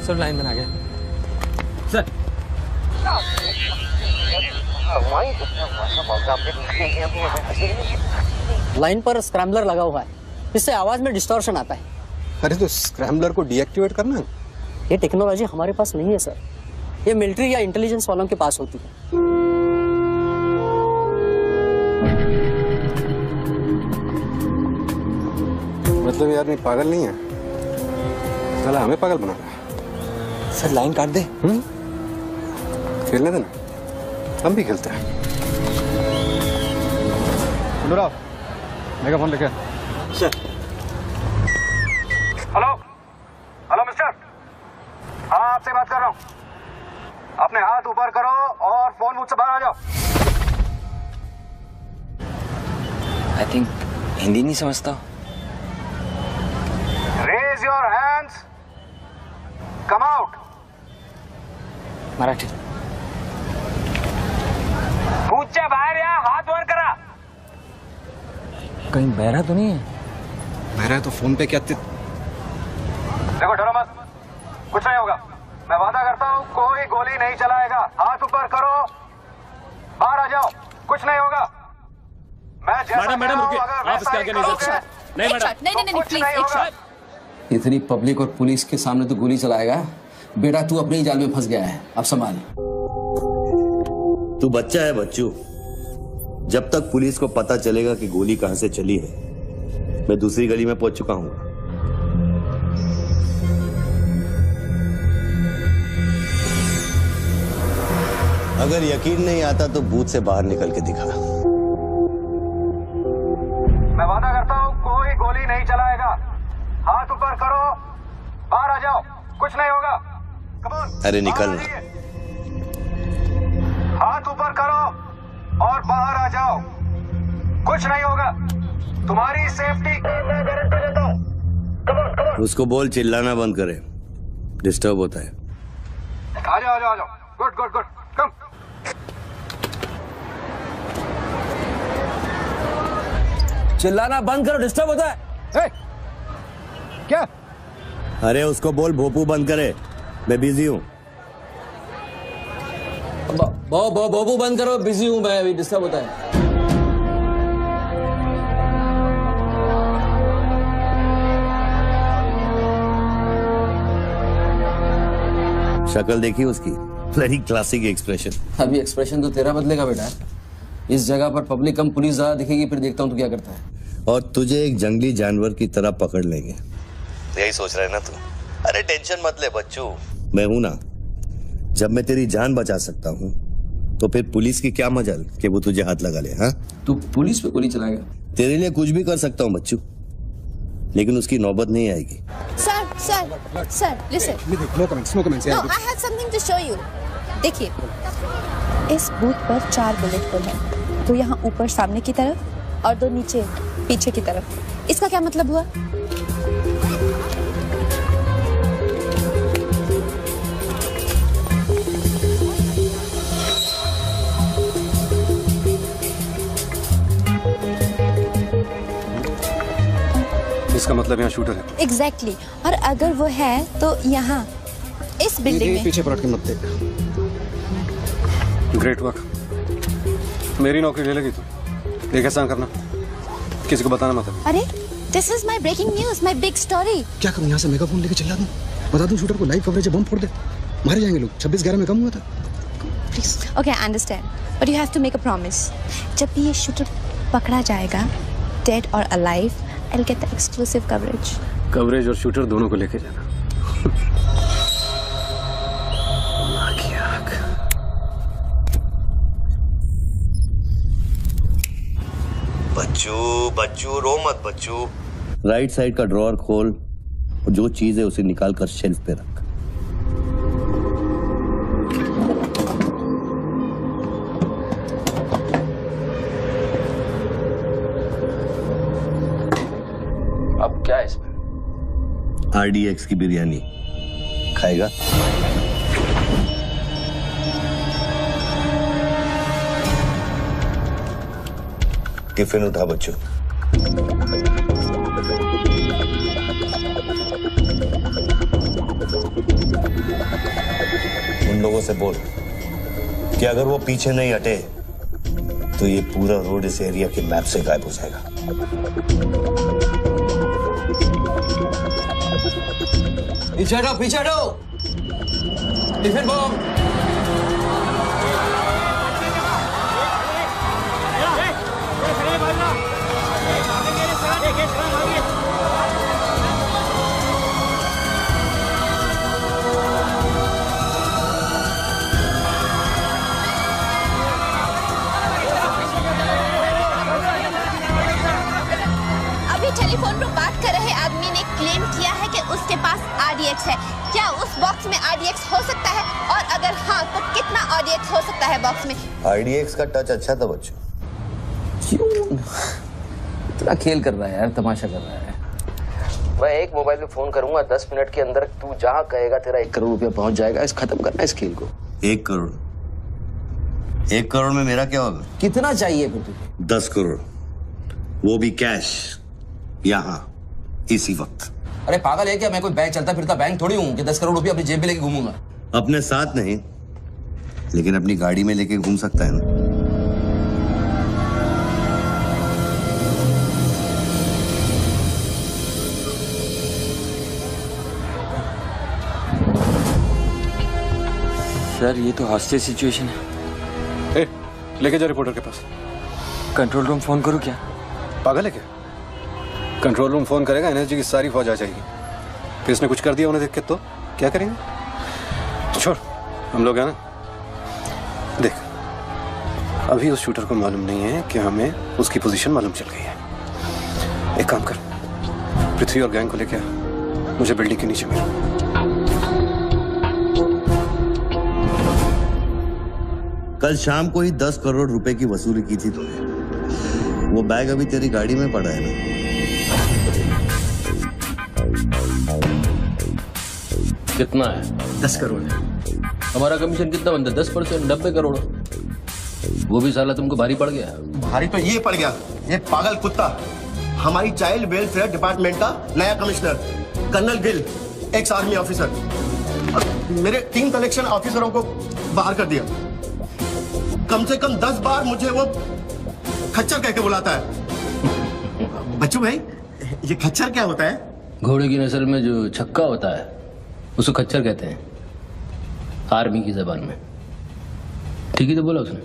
सर लाइन में आ गया सर। लाइन पर स्क्रैम्बलर लगा हुआ है, इससे आवाज में डिस्टॉर्शन आता है। अरे तो स्क्रैम्बलर को डीएक्टिवेट करना है। ये टेक्नोलॉजी हमारे पास नहीं है सर, ये मिलिट्री या इंटेलिजेंस वालों के पास होती है। मतलब यार नहीं, पागल नहीं है साला, हमें पागल बना रहा है। सर लाइन काट दे। खेलने देना, हम भी खेलते हैं। अनुराग, मेगाफोन लेके। सर। हेलो हेलो मिस्टर, हाँ आपसे बात कर रहा हूँ। अपने हाथ ऊपर करो और फोन मुझसे बाहर आ जाओ। आई थिंक हिंदी नहीं समझता। Raise your hands, come out. Marathi. पूछा बाहर या हाथ ऊपर करा। कहीं बहरा तो नहीं है? बहरा है तो फोन पे क्या देखो, डरो मत, कुछ नहीं होगा। मैं वादा करता हूँ कोई गोली नहीं चलाएगा। हाथ ऊपर करो, बाहर आ जाओ, कुछ नहीं होगा। मैं मैडम रुकिए, आप इसके आगे नहीं जा सकते। नहीं मैडम, नहीं प्लीज, एक शॉट। इतनी पब्लिक और पुलिस के सामने तो गोली चलाएगा? बेटा तू अपने ही जाल में फंस गया है, अब संभाल। तू बच्चा है बच्चू, जब तक पुलिस को पता चलेगा कि गोली कहां से चली है, मैं दूसरी गली में पहुंच चुका हूं। अगर यकीन नहीं आता तो बूथ से बाहर निकल के दिखा। मैं वादा करता हूँ कोई गोली नहीं चलाएगा। हाथ ऊपर करो, बाहर आ जाओ, कुछ नहीं होगा। अरे निकलना। हाथ ऊपर करो और बाहर आ जाओ, कुछ नहीं होगा। तुम्हारी सेफ्टी मैं गारंटी देता हूँ। उसको बोल चिल्लाना बंद करे, डिस्टर्ब होता है। आ जाओ आ जाओ आ जाओ, गुड गुड गुड, कम। चिल्लाना बंद करो, डिस्टर्ब होता है। क्या? अरे उसको बोल भोपू बंद करे, मैं बिजी हूँ। बोबू बंद करो, बिजी हूँ मैं, अभी डिस्टर्ब होता है। शक्ल देखी उसकी, वेरी क्लासिक एक्सप्रेशन। अभी एक्सप्रेशन तो तेरा बदलेगा बेटा। इस जगह पर पब्लिक कम, पुलिस ज्यादा दिखेगी, फिर देखता हूँ तू क्या करता है। और तुझे एक जंगली जानवर की तरह पकड़ लेंगे, यही सोच रहा है ना तू? अरे टेंशन मत ले बच्चू, मैं हूं ना। जब मैं तेरी जान बचा सकता हूं तो फिर पुलिस की क्या मजाल कि वो तुझे हाथ लगा ले। हाँ, तू पुलिस पे गोली चलाएगा? तेरे लिए कुछ भी कर सकता हूं बच्चू, लेकिन उसकी नौबत नहीं आएगी। Sir, listen. No comments, no comments. No, I have something to show you. देखिए, इस बूथ पर 4 बुलेट होल हैं, 2 यहाँ ऊपर सामने की तरफ और 2 नीचे पीछे की तरफ। इसका क्या मतलब हुआ? इसका मतलब यहाँ शूटर है। एग्जैक्टली और अगर वो है तो यहाँ इस बिल्डिंग में। पीछे पलट के मत देख। Great work. मेरी नौकरी ले लगी तू। ये कैसा करना, किसी को बताना मत। अरे this is my breaking news, my big story. क्या करूँ, यहाँ से मेगाफोन लेके चिल्ला दूँ, बता दूँ शूटर को लाइव कवरेज है, बम फोड़ दे, मारे जाएंगे लोग। 26/11 में कम हुआ था। Please okay, I understand, but you have to make a promise. जब भी ये शूटर पकड़ा जाएगा, डेड और alive, I'll get the exclusive coverage. Coverage और शूटर दोनों को लेके जाना। बच्चू रो मत बच्चू। राइट साइड का ड्रॉअर खोल और जो चीज है उसे निकाल कर शेल्फ पे रख। अब क्या है इसमें? RDX की बिरयानी खाएगा? टिफिन उठा बच्चों। उन लोगों से बोल कि अगर वो पीछे नहीं हटे तो ये पूरा रोड इस एरिया के मैप से गायब हो जाएगा। पीछे हटो। Tiffin bomb. टेलीफोन पर बात कर रहे आदमी ने क्लेम किया है कि उसके पास RDX है। क्या उस बॉक्स में RDX हो सकता है, और अगर हाँ तो कितना RDX हो सकता है बॉक्स में? RDX का टच अच्छा था बच्चों। क्यों इतना खेल कर रहा है यार, तमाशा कर रहा है। मैं एक मोबाइल पे फोन करूंगा, 10 मिनट के अंदर तू जहां कहेगा तेरा 1 करोड़ रुपया पहुंच जाएगा। इस खत्म करना इस खेल को। 1 करोड़? 1 करोड़ में मेरा क्या होगा? कितना चाहिए फिर तुझे? 10 करोड़, वो भी कैश, यहाँ इसी वक्त। अरे पागल है क्या? मैं कोई बैंक चलता फिरता बैंक थोड़ी हूँ कि 10 करोड़ रुपया अपनी जेब में लेके घूमूंगा। अपने साथ नहीं, लेकिन अपनी गाड़ी में लेके घूम सकता है ना। सर ये तो हॉस्टेज सिचुएशन है। लेके जा रिपोर्टर के पास। कंट्रोल रूम फोन करूँ क्या? पागल है क्या? कंट्रोल रूम फोन करेगा, एनएसजी की सारी फौज आ जाएगी। फिर इसने कुछ कर दिया उन्हें देख के तो क्या करेंगे? छोड़, हम लोग हैं ना। देख, अभी उस शूटर को मालूम नहीं है कि हमें उसकी पोजीशन मालूम चल गई है। एक काम कर, पृथ्वी और गैंग को लेके आ, मुझे बिल्डिंग के नीचे मिल। कल शाम को ही 10 करोड़ रुपए की वसूली की थी तूने। वो बैग अभी तेरी गाड़ी में पड़ा है ना? कितना है? 10 करोड़ है। हमारा कमीशन कितना बनता है? 10%, 90 करोड़। वो भी साला तुमको भारी पड़ गया। भारी तो ये पड़ गया, ये पागल कुत्ता हमारी चाइल्ड वेलफेयर डिपार्टमेंट का नया commissioner colonel Gill, ex army officer, और मेरे 3 कलेक्शन ऑफिसरों को बाहर कर दिया। कम से कम 10 बार मुझे वो खच्चर कह के बुलाता है। बच्चू भाई, ये खच्चर क्या होता है? घोड़े की नस्ल में जो छक्का होता है उसको खच्चर कहते हैं, आर्मी की जबान में। ठीक ही तो बोला उसने।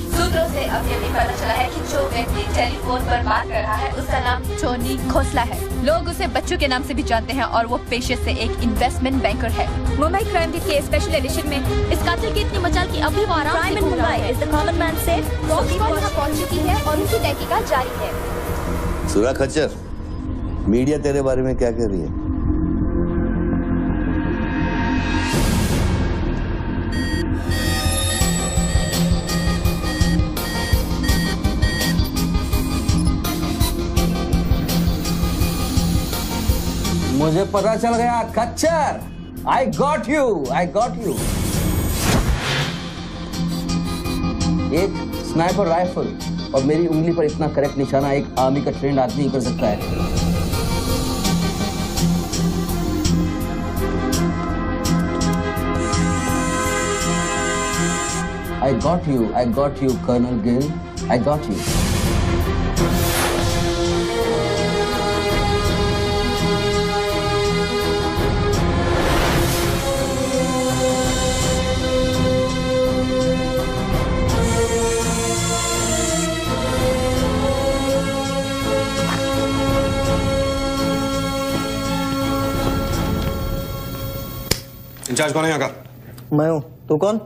सूत्रों से अब ये भी पता चला है कि जो व्यक्ति टेलीफोन पर बात कर रहा है उसका नाम टोनी खोसला है। लोग उसे बच्चू के नाम से भी जानते हैं और वो पेशे से एक इन्वेस्टमेंट बैंकर है। मुंबई क्राइम के स्पेशल एडिशन में इस कातिल की इतनी मचाल की अभी वो आराम से घूम रहा है। Is the common man safe? पहुंच चुकी है और उनकी तहकीकात जारी है। सूरा खच्चर, मीडिया तेरे बारे में क्या कह रही है? मुझे पता चल गया खच्चर। I got you. एक स्नाइपर राइफल और मेरी उंगली पर इतना करेक्ट निशाना एक आर्मी का ट्रेंड आदमी ही कर सकता है। I got you, Colonel Gill. I got you. In charge कौन है यहाँ का? मैं हूँ। तू कौन?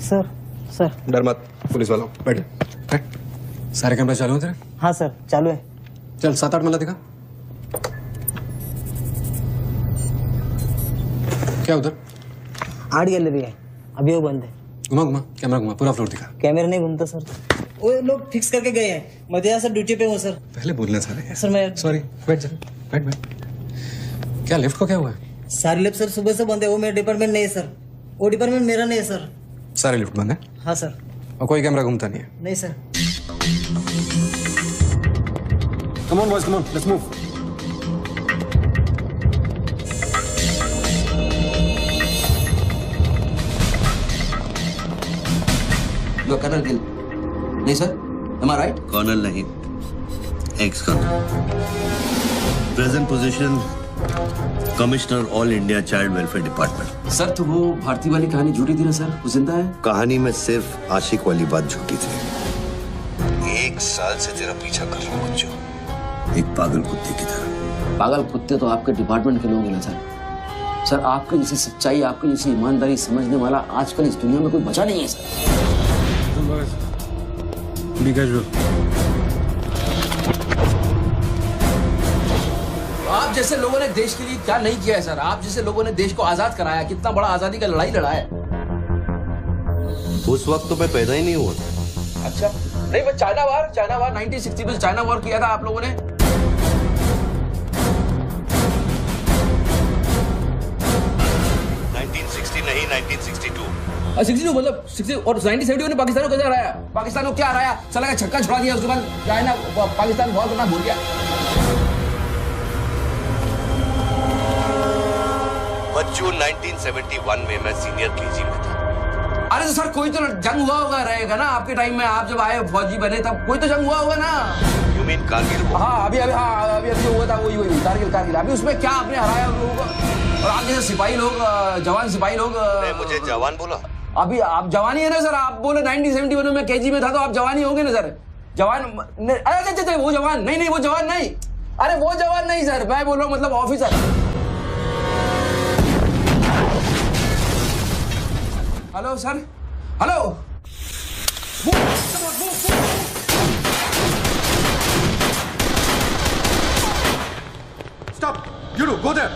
सर डर मत, पुलिस वालों बैठ। सारे कैमरे चालू हैं तेरे? हाँ सर चालू है। चल 7-8 मल्ला दिखा। क्या उधर? आर्ट गैलरी है, अभी वो बंद है। घुमा कैमरा घुमा, पूरा फ्लोर दिखा। कैमरा नहीं घूमता सर, वो लोग फिक्स करके गए हैं। मैं तो यहाँ सर ड्यूटी पे हूँ सर। पहले बोलना सारे। सर मैं सॉरी, बैठ जा, बैठ। क्या लिफ्ट को क्या हुआ है? सारे लिफ्ट सर सुबह से बंद है। वो मेरा डिपार्टमेंट नहीं है सर, वो डिपार्टमेंट मेरा नहीं है सर। सारे लिफ्ट बंद है? हाँ सर। और कोई कैमरा घूमता नहीं है? नहीं sir. Come on boys, come on, let's move. You colonel Gill? नहीं sir, am I right? Colonel नहीं, ex colonel. Present position commissioner all India child welfare department. Sir तो वो भारती वाली कहानी झूठी थी ना सर, वो जिंदा है? कहानी में सिर्फ आशिक वाली बात झूठी थी। 1 साल से तेरा पीछा कर रहा हूँ बच्चों, एक पागल कुत्ते की तरह। पागल कुत्ते तो आपके डिपार्टमेंट के लोग हैं ना सर। सर आपकी जैसी सच्चाई, आपकी जैसी ईमानदारी समझने वाला आजकल इस दुनिया में कोई बचा नहीं है सर। आप जैसे लोगों ने देश के लिए क्या नहीं किया है सर। आप जैसे लोगों ने देश को आजाद कराया, कितना बड़ा आजादी का लड़ाई लड़ा है। उस वक्त तो मैं पैदा ही नहीं हुआ। अच्छा नहीं, मैं चाइना वार 1960 में चाइना वार किया था आप लोगों ने। 1960 नहीं, 1962। 62 मतलब 60 और 1971 ने पाकिस्तान को कैसे हराया? पाकिस्तान को क्या हराया? साला का छक्का छुड़ा दिया, उसके बाद चाइना पाकिस्तान बहुत करना भूल गया। बच्चों 1971 में मैं सीनियर केजी में था। अरे तो सर कोई तो जंग हुआ होगा रहेगा ना आपके टाइम में, आप जब आए फौजी बने तब कोई तो जंग हुआ होगा ना। You mean Kargil? हाँ अभी हुआ था, वही कारगिल। अभी उसमें क्या आपने हराया लोगों को? और आप जैसे सिपाही लोग, जवान सिपाही लोग। मुझे जवान बोला? अभी आप जवानी है ना सर। आप बोले 1971 में मैं केजी में था, तो आप जवानी होंगे ना सर। जवान अरे वो जवान नहीं, वो जवान नहीं। अरे वो जवान नहीं सर, मैं बोल रहा हूँ मतलब officer. Hello sir, hello. Stop, you do go there.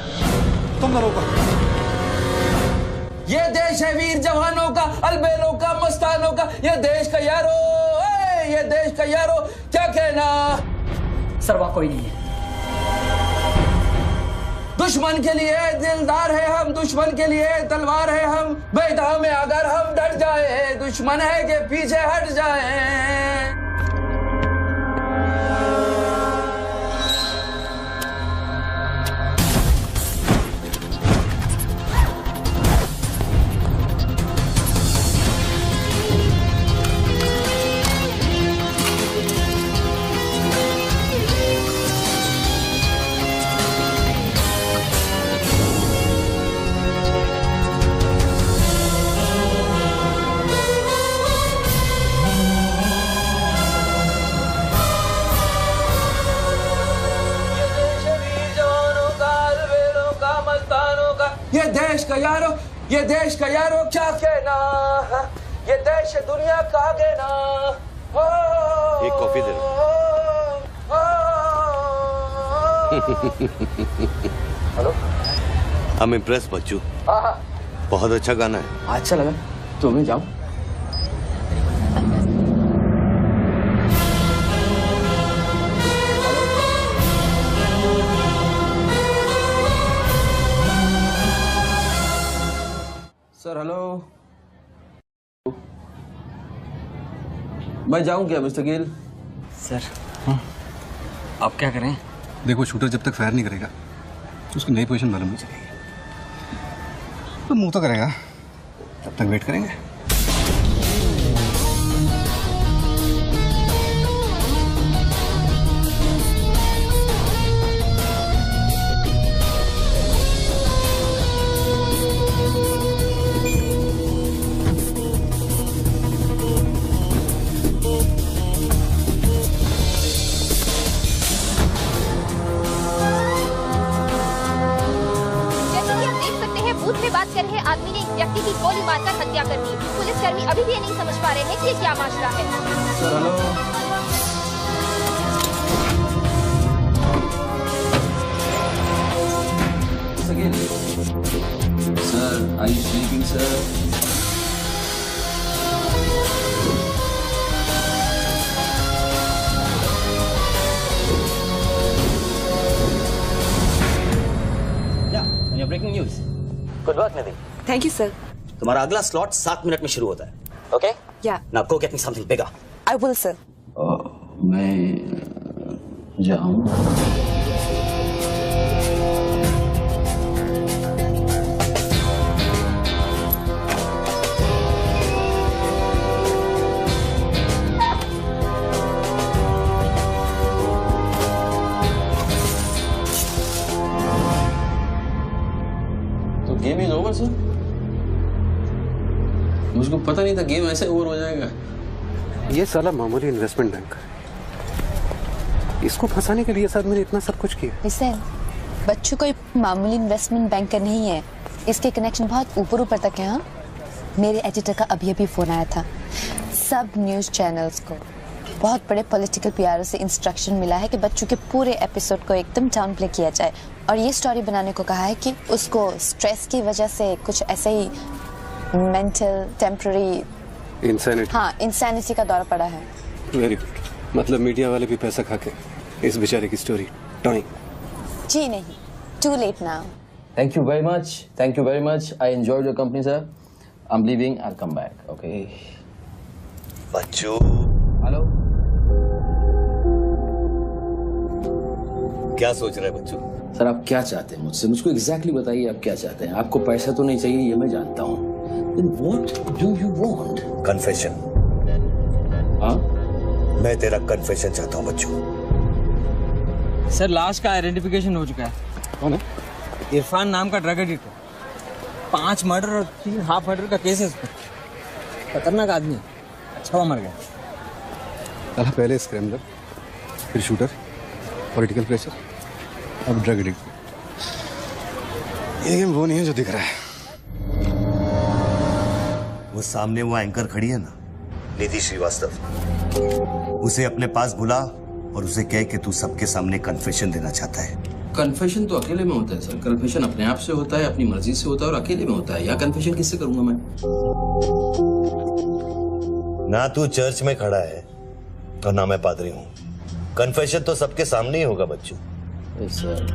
तुम दोनों को। ये देश है वीर जवानों का, अलबेलों का, मस्तानों का। ये देश का यारो, ये देश का यारो, क्या कहना? सर वहाँ कोई नहीं है। दुश्मन के लिए दिलदार है हम, दुश्मन के लिए तलवार है हम। मैदान में अगर हम डट जाए, दुश्मन है कि पीछे हट जाए। ये देश का यारो क्या कहना, ये देश दुनिया का आगे ना। एक coffee they. Hello, I'm impressed बच्चू। बहुत अच्छा गाना है। अच्छा लगा तो मैं जाऊं। सर हेलो, मैं जाऊं क्या मिस्टर गिल? सर आप क्या करें? देखो, शूटर जब तक फायर नहीं करेगा तो उसकी नई पोजीशन मालूम नहीं चलेगी। तो मूव तो करेगा, तब तक वेट करेंगे। आदमी ने एक व्यक्ति की गोली मारकर हत्या कर दी। पुलिसकर्मी अभी भी ये नहीं समझ पा रहे हैं कि ये क्या मामला है। Sir hello, sir are you sleeping sir? Breaking news. Good work Nidhi. Thank you sir. तुम्हारा अगला स्लॉट 7 मिनट में शुरू होता है। ओके? या। Now go get me something bigger. I will sir. मैं जाऊं? Game is over sir. मुझको पता नहीं था गेम ऐसे ओवर हो जाएगा। ये साला मामूली इन्वेस्टमेंट बैंक, इसको फंसाने के लिए सर मैंने इतना सब कुछ किया। मिस्टर, बच्चों कोई मामूली इन्वेस्टमेंट बैंकर नहीं है, इसके कनेक्शन बहुत ऊपर ऊपर तक है। हाँ, मेरे एडिटर का अभी फोन आया था। सब न्यूज चैनल्स को बहुत बड़े पॉलिटिकल पीआरओ से इंस्ट्रक्शन मिला है कि बच्चों के पूरे एपिसोड को एकदम डाउन प्ले किया जाए और ये स्टोरी बनाने को कहा है कि उसको स्ट्रेस की वजह से कुछ ऐसे ही मेंटल टेम्पररी इंसैनिटी, हाँ इंसैनिटी का दौर पड़ा है। Very good. मतलब मीडिया वाले भी पैसा खा के इस बेचारे की स्टोरी टाइम। जी नहीं, too late now. Thank you very much. Thank you very much. I enjoyed your company, sir. I'm leaving. I'll come back. Okay. Bachchu. Hello. क्या सोच रहे हैं बच्चू? सर आप क्या चाहते हैं मुझसे? मुझको एग्जैक्टली बताइए आप क्या चाहते हैं। आपको पैसा तो नहीं चाहिए, ये मैं जानता हूँ। Then what do you want? Confession. हाँ? मैं तेरा कन्फेशन चाहता हूँ बच्चू। सर लास्ट का आइडेंटिफिकेशन हो चुका है। कौन है? इरफान नाम का ड्रग एडिक्ट है। 5 मर्डर और 3 हाफ मर्डर का केस है उस पर। खतरनाक आदमी, अच्छा हुआ मर गया। साला पहले स्क्रैम्बलर, फिर शूटर, पॉलिटिकल प्रेशर, अब ड्रग एडिक्ट। ये गेम वो नहीं है जो दिख रहा है। वो सामने वो एंकर खड़ी है ना, निधि श्रीवास्तव, उसे अपने पास बुला और उसे कह कि तू सबके सामने कन्फेशन देना चाहता है। कन्फेशन तो अकेले में होता है सर। कन्फेशन अपने आप से होता है, अपनी मर्जी से होता है और अकेले में होता है। या कन्फेशन किससे करूंगा मैं? ना तू चर्च में खड़ा है और ना मैं पादरी हूँ। कन्फेशन तो सबके सामने ही होगा बच्चू। सर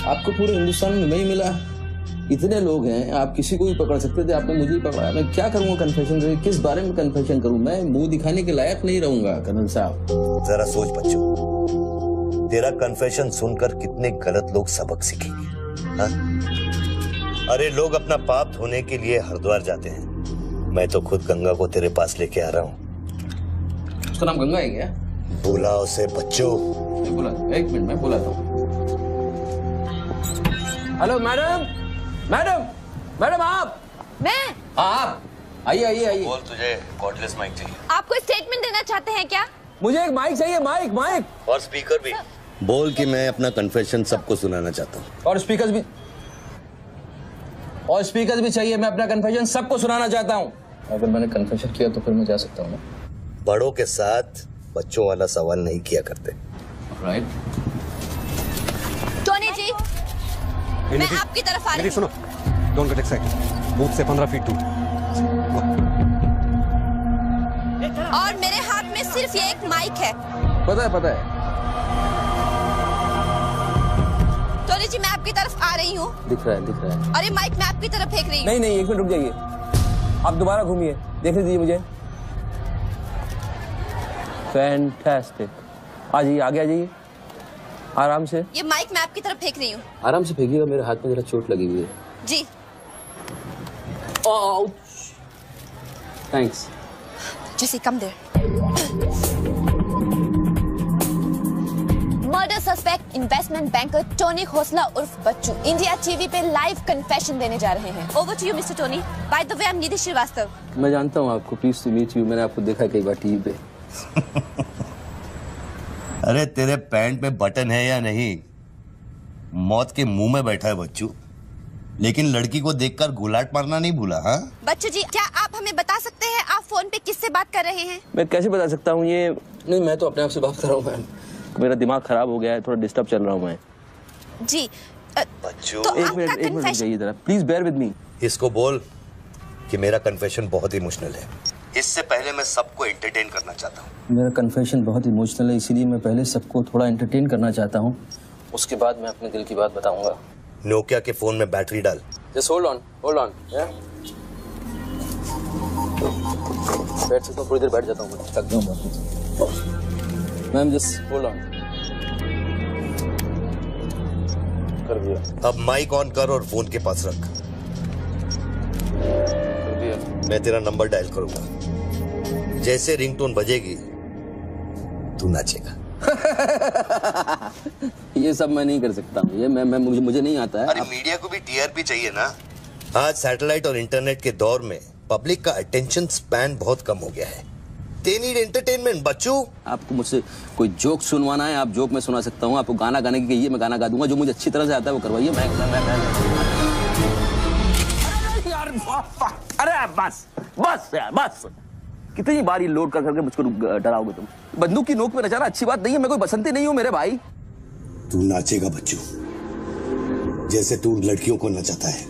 आपको पूरे हिंदुस्तान में नहीं मिला, इतने लोग हैं, आप किसी को भी पकड़ सकते थे, आपने मुझे ही पकड़ा। मैं क्या करूंगा कन्फेशन से? किस बारे में कन्फेशन करूं? मैं मुंह दिखाने के लायक नहीं रहूंगा कर्नल साहब। जरा सोच बच्चू, तेरा कन्फेशन सुनकर कितने गलत लोग सबक सीखेंगे। हाँ? अरे लोग अपना पाप धोने के लिए हरिद्वार जाते हैं, मैं तो खुद गंगा को तेरे पास लेके आ रहा हूँ। उसका नाम गंगा है क्या? बुला उसे बच्चू। बुला, एक मिनट मैं बुलाता हूँ। हेलो मैडम, मैडम, मैडम आप? मैं? आप आइए आइए आइए। बोल, तुझे कॉर्डलेस माइक चाहिए? आप कोई स्टेटमेंट देना चाहते हैं क्या? मुझे एक माइक चाहिए, माइक माइक और स्पीकर भी। बोल कि मैं अपना कन्फेशन सबको सुनाना चाहता हूँ। और स्पीकर भी चाहिए। मैं अपना कन्फेशन सबको सुनाना चाहता हूँ। अगर मैंने कन्फेशन किया तो फिर मैं जा सकता हूँ ना? बड़ों के साथ बच्चों वाला सवाल नहीं किया करते। राइट। मैं आपकी तरफ आ रही हूँ। सुनो, डोंट गेट एक्साइटेड। बूथ से 15 फीट दूर। और मेरे हाथ में सिर्फ ये एक माइक है। पता है। टोनी जी, मैं आपकी तरफ आ रही हूँ। दिख रहा है। और ये माइक मैं आपकी तरफ फेंक रही हूँ। नहीं, 1 मिनट रुक जाइए। आप दोबारा घूमिए, देख लीजिए मुझे। फैंटास्टिक। आ जाइए, आगे आ जाइए, आराम से। ये माइक मैं आपकी तरफ फेंक रही हूँ। आराम से फेंकिएगा, मेरे हाथ में जरा चोट लगी हुई है। जी। थैंक्स। जैसे कम देर। Murder suspect investment banker Tony Khosla उर्फ बच्चू इंडिया टीवी पे लाइव कन्फेशन देने जा रहे हैं। Over to you mister Tony. By the way, I am Nidhi Srivastava. मैं जानता हूँ आपको, प्लीज टू मीट यू। मैंने आपको देखा कई बार टीवी पे। अरे तेरे पैंट में बटन है या नहीं? मौत के मुंह में बैठा है बच्चू, लेकिन लड़की को देखकर गुलाट मारना नहीं भूला। हाँ बच्चू जी, क्या आप हमें बता सकते हैं आप फोन पे किससे बात कर रहे हैं? मैं कैसे बता सकता हूँ ये? नहीं, मैं तो अपने आप से बात कर रहा हूँ मैम। मेरा दिमाग खराब हो गया है, थोड़ा डिस्टर्ब चल रहा हूँ मैं। जी बच्चू, तो एक मिनट रुक जाइए जरा, प्लीज बेयर विद मी। इसको बोल कि मेरा कन्फेशन बहुत इमोशनल है। इससे पहले मैं सबको एंटरटेन करना चाहता हूँ। मेरा कन्फेशन बहुत इमोशनल है, इसीलिए मैं पहले सबको थोड़ा एंटरटेन करना चाहता हूँ, उसके बाद मैं अपने दिल की बात बताऊंगा। नोकिया के फोन में बैटरी डाल। जस्ट होल्ड ऑन बैठ सकता हूँ, थोड़ी देर बैठ जाता हूँ, मैं थक जाऊँ। मैम जस्ट होल्ड ऑन कर दिया। अब माइक ऑन कर और फोन के पास रख। मैं तेरा नंबर डायल करूंगा, जैसे रिंगटोन बजेगी तू नाचेगा। ये सब मैं नहीं कर सकता हूँ, ये मुझे नहीं आता है। अरे मीडिया को भी टीआरपी चाहिए ना। आज सैटेलाइट और इंटरनेट के दौर में पब्लिक का अटेंशन स्पैन बहुत कम हो गया है। They need entertainment, बच्चू। आपको मुझसे कोई जोक सुनवाना है, आप जोक में सुना सकता हूँ। आपको गाना गाने की कहिए, मैं गाना गा दूंगा। जो मुझे अच्छी तरह से आता है वो करवाइए। अरे बस यार, बस। कितनी बार ये लोड कर करके मुझको डराओगे तुम? बंदूक की नोक पे नचाना अच्छी बात नहीं है। मैं कोई बसंती नहीं हूँ मेरे भाई। तू नाचेगा बच्चू, जैसे तू लड़कियों को नचाता है।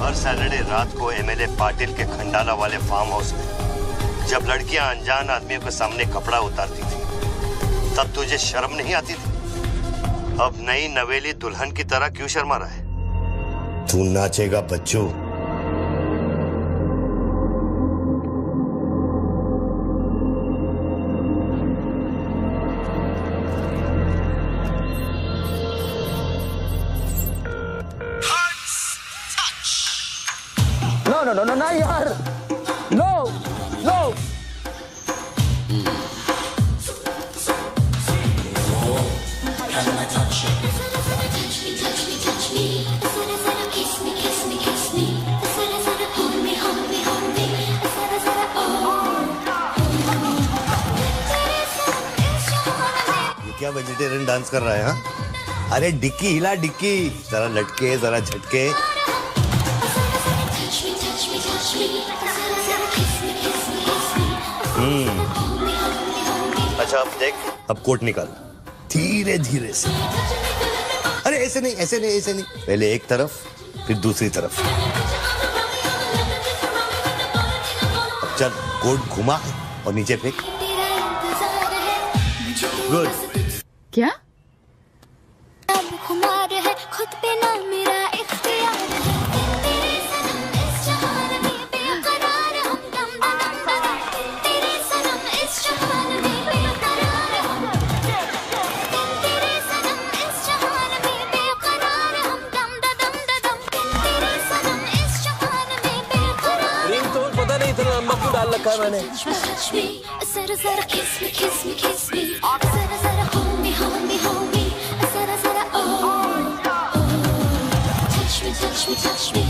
हर सैटरडे रात को एमएलए पाटिल के खंडाला वाले फार्म हाउस में जब लड़कियां अनजान आदमियों के सामने कपड़ा उतारती थी, तब तुझे शर्म नहीं आती थी? अब नई नवेली दुल्हन की तरह क्यों शर्मा रहा है? तू नाचेगा बच्चू। No, यार, no. ये क्या वेजिटेरियन डांस कर रहा है? हाँ, अरे डिक्की हिला, डिक्की जरा लटके, जरा झटके। अच्छा अब देख, अब कोट निकाल धीरे धीरे से। अरे ऐसे नहीं, ऐसे नहीं, ऐसे नहीं। पहले एक तरफ फिर दूसरी तरफ। अब चल, कोट घुमा और नीचे फेंक। गुड। क्या? खुमार है खुद पे ना मेरा इख्तियार है, तेरे सनम इस जहान में बेकरार हम दम दम दम, तेरे सनम इस जहान में बेकरार हम, तेरे सनम इस जहान में बेकरार हम दम दम दम, तेरे सनम इस जहान में बेकरार। रिंगटोन पता नहीं इतना लंबा क्यों डाल रखा है मैंने। जरा जरा kiss me जरा जरा hold me जरा जरा touch me जरा जरा kiss me।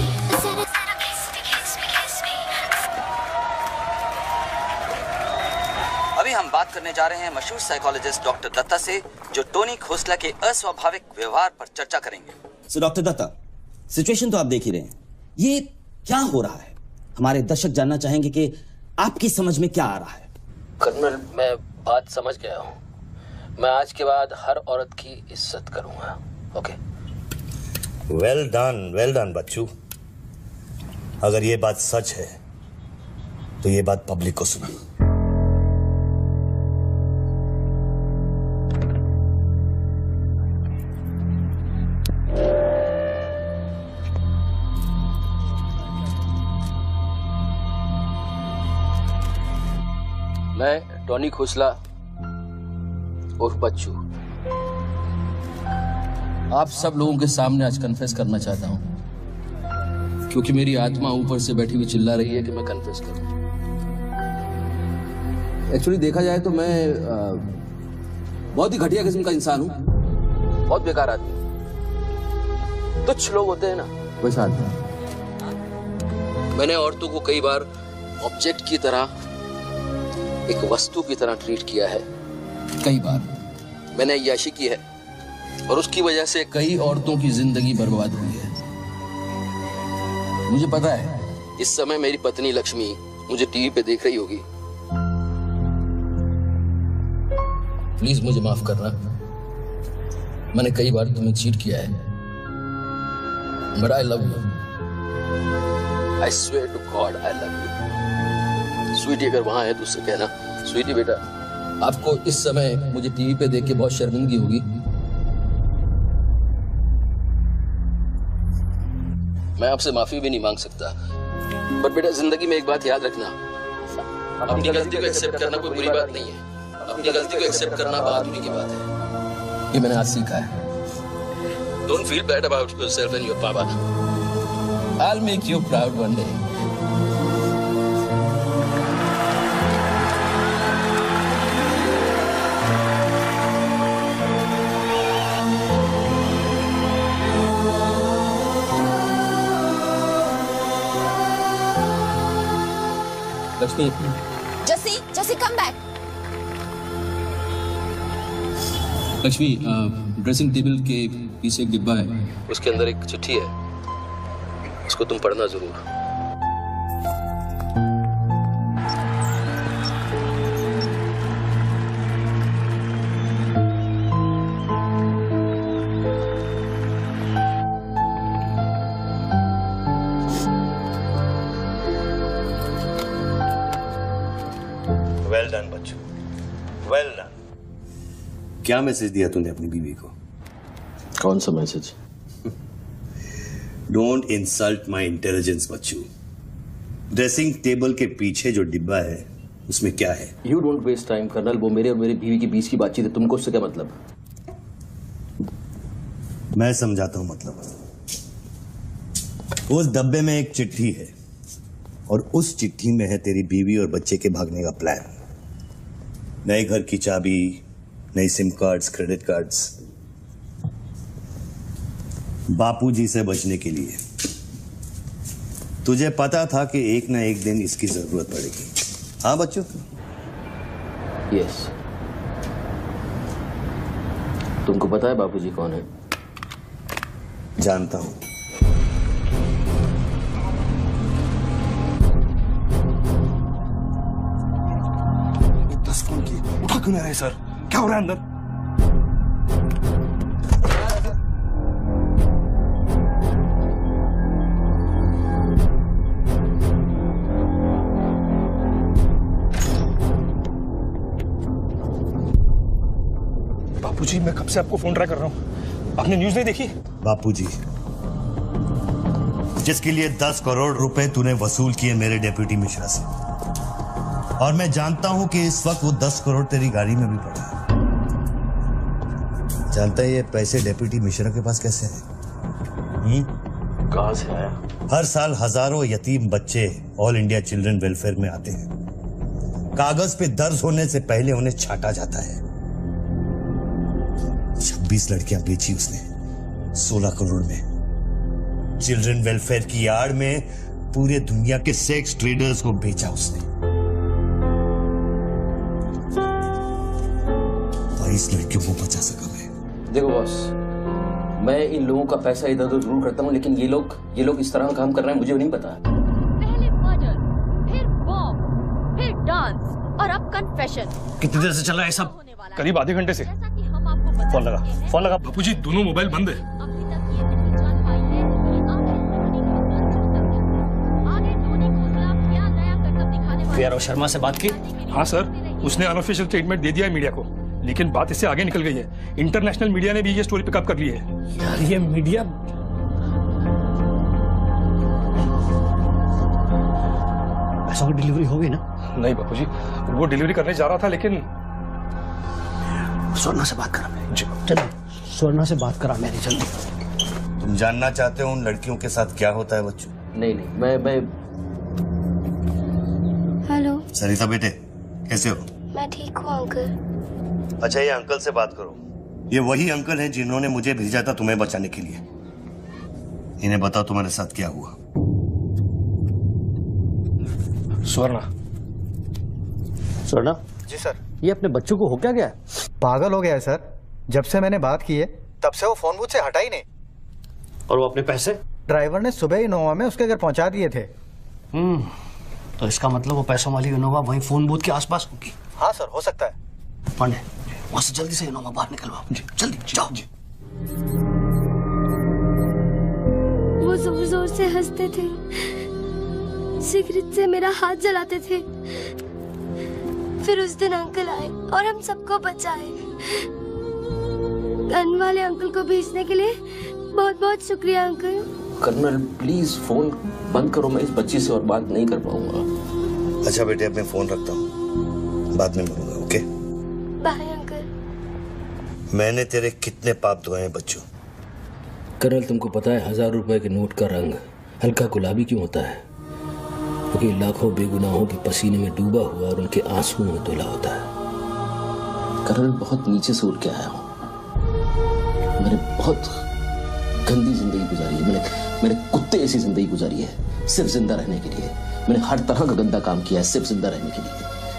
अभी हम बात करने जा रहे हैं मशहूर साइकोलॉजिस्ट डॉक्टर दत्ता से, जो टोनी खोसला के अस्वाभाविक व्यवहार पर चर्चा करेंगे। सो डॉक्टर दत्ता, सिचुएशन तो आप देख ही रहे हैं, ये क्या हो रहा है? हमारे दर्शक जानना चाहेंगे कि आपकी समझ में क्या आ रहा है। कर्नल, मैं बात समझ गया हूँ। मैं आज के बाद हर औरत की इज्जत करूंगा। ओके। वेल डन बच्चू। अगर ये बात सच है तो ये बात पब्लिक को सुना। मैं टॉनी खोसला और बच्चू आप सब लोगों के सामने आज कन्फेस करना चाहता हूं, क्योंकि मेरी आत्मा ऊपर से बैठी हुई चिल्ला रही है कि मैं कन्फेस करूं। एक्चुअली देखा जाए तो मैं बहुत ही घटिया किस्म का इंसान हूं, बहुत बेकार आदमी। तुच्छ लोग होते हैं ना, वैसा आदमी। मैंने औरतों को कई बार ऑब्जेक्ट की तरह, एक वस्तु की तरह ट्रीट किया है। कई बार मैंने अय्याशी की है और उसकी वजह से कई औरतों की जिंदगी बर्बाद हुई है। मुझे पता है इस समय मेरी पत्नी लक्ष्मी मुझे टीवी पे देख रही होगी। प्लीज मुझे माफ करना, मैंने कई बार तुम्हें चीट किया है, but I love you. I swear to God I love you. Sweetie अगर वहां है तो उससे कहना, स्वीटी बेटा आपको इस समय मुझे टीवी पे देख के बहुत शर्मिंदगी होगी। मैं आपसे माफी भी नहीं मांग सकता, पर बेटा जिंदगी में एक बात याद रखना, अपनी गलती को एक्सेप्ट करना कोई बुरी बात नहीं है, अपनी गलती को एक्सेप्ट करना बहादुरी की बात है। ये मैंने आज सीखा है। Don't feel bad about yourself and your papa. I will make you proud one day. Lakshmi, जसी come back. Lakshmi, dressing table के पीछे एक डिब्बा है, उसके अंदर एक चिट्ठी है, उसको तुम पढ़ना जरूर। वेल डन बच्चू, वेल डन। क्या मैसेज दिया तूने अपनी बीवी को? कौन सा message? Don't insult my intelligence बच्चू। ड्रेसिंग टेबल के पीछे जो डिब्बा है उसमें क्या है? You don't waste time colonel, वो मेरे और मेरी बीवी के बीच की बातचीत है, तुमको उससे क्या मतलब? मैं समझाता हूं मतलब। उस डब्बे में एक चिट्ठी है और उस चिट्ठी में है तेरी बीवी और बच्चे के भागने का प्लान। नए घर की चाबी, नई सिम कार्ड्स, क्रेडिट कार्ड्स, बापूजी से बचने के लिए। तुझे पता था कि एक ना एक दिन इसकी जरूरत पड़ेगी। हाँ बच्चों? यस। तुमको पता है बापूजी कौन है? जानता हूं। उठा क्यों नहीं रहे सर? क्या हो रहा है अंदर? बापूजी, मैं कब से आपको फोन ट्राई कर रहा हूं, आपने न्यूज नहीं देखी? बापूजी, जिसके लिए 10 करोड़ रुपए तूने वसूल किए मेरे डेप्यूटी मिश्रा से, और मैं जानता हूं कि इस वक्त वो 10 करोड़ तेरी गाड़ी में भी पड़ा है। जानता है ये पैसे डेप्यूटी मिश्रा के पास कैसे हैं? कहां से आया? हर साल हजारों यतीम बच्चे ऑल इंडिया चिल्ड्रन वेलफेयर में आते हैं। कागज पे दर्ज होने से पहले उन्हें छांटा जाता है। 26 लड़कियां बेची उसने 16 करोड़ में। चिल्ड्रन वेलफेयर की आड़ में पूरे दुनिया के सेक्स ट्रेडर्स को बेचा उसने। 22 लड़कियों को बचा सका मैं। देखो बॉस, मैं इन लोगों का पैसा इधर उधर जरूर करता हूँ, लेकिन ये लोग इस तरह काम कर रहे हैं, मुझे नहीं पता। पहले मर्डर, फिर बॉम्ब, फिर डांस और अब कन्फेशन। कितनी देर से चल रहा है सब? करीब आधे घंटे से। जैसा कि हम आपको फोन लगा, फोन लगा। बापूजी दोनों मोबाइल बंद है। वीआरओ शर्मा से बात की? हाँ सर, उसने अनऑफिशियल स्टेटमेंट दे दिया है मीडिया को, लेकिन बात इससे आगे निकल गई है। इंटरनेशनल मीडिया ने भी ये स्टोरी पिकअप कर ली है। यार ये मीडिया पैसों की डिलीवरी होगी ना? नहीं बापूजी, वो डिलीवरी करने जा रहा था, लेकिन स्वर्णा से बात करा मैं। चलो स्वर्णा से बात करा मैंने, जल्दी। तुम जानना चाहते हो उन लड़कियों के साथ क्या होता है बच्चों? नहीं मैं हेलो सरिता बेटे, कैसे हो? मैं ठीक हूँ अंकल। अच्छा ये अंकल से बात करो। ये वही अंकल हैं जिन्होंने मुझे भेजा था तुम्हें बचाने के लिए। इन्हें बताओ तुम्हारे साथ क्या हुआ। स्वर्णा। स्वर्णा जी सर। ये अपने बच्चों को हो क्या गया? पागल हो गया है सर। जब से मैंने बात की है तब से वो फोन मुझसे हटा ही नहीं। और वो अपने पैसे? ड्राइवर ने सुबह ही इनोवा में उसके घर पहुंचा दिए थे। तो इसका मतलब वो पैसों वाली इनोवा वहीं फोन बूथ के आसपास होगी। हाँ सर, हो सकता है। पांडे वहां से जल्दी से इनोवा बाहर निकलवाओ, जल्दी जाओ। वो जोर जोर से हंसते थे, सिगरेट से मेरा हाथ जलाते थे। फिर उस दिन अंकल आए और हम सबको बचाए। गन वाले अंकल को भेजने के लिए बहुत बहुत शुक्रिया अंकल। कर्नल प्लीज फोन बंद करो, मैं इस बच्ची से और बात नहीं कर पाऊंगा। अच्छा बेटे, अब मैं फोन रखता हूँ, बाद में मिलूंगा। Okay bye uncle. मैंने तेरे कितने पाप धोए हैं बच्चों। कर्नल तुमको पता है 1000 रुपए के नोट का रंग हल्का गुलाबी क्यों होता है? क्योंकि लाखों बेगुनाहों के पसीने में डूबा हुआ और उनके आंसुओं में धुला होता है। कर्नल बहुत नीचे से उठ के आया हूँ। मैंने बहुत गंदी जिंदगी गुजारी है। मैंने कुत्ते ऐसी जिंदगी गुजारी है सिर्फ जिंदा रहने के लिए। मैंने हर तरह का गंदा काम किया है सिर्फ जिंदा रहने के लिए।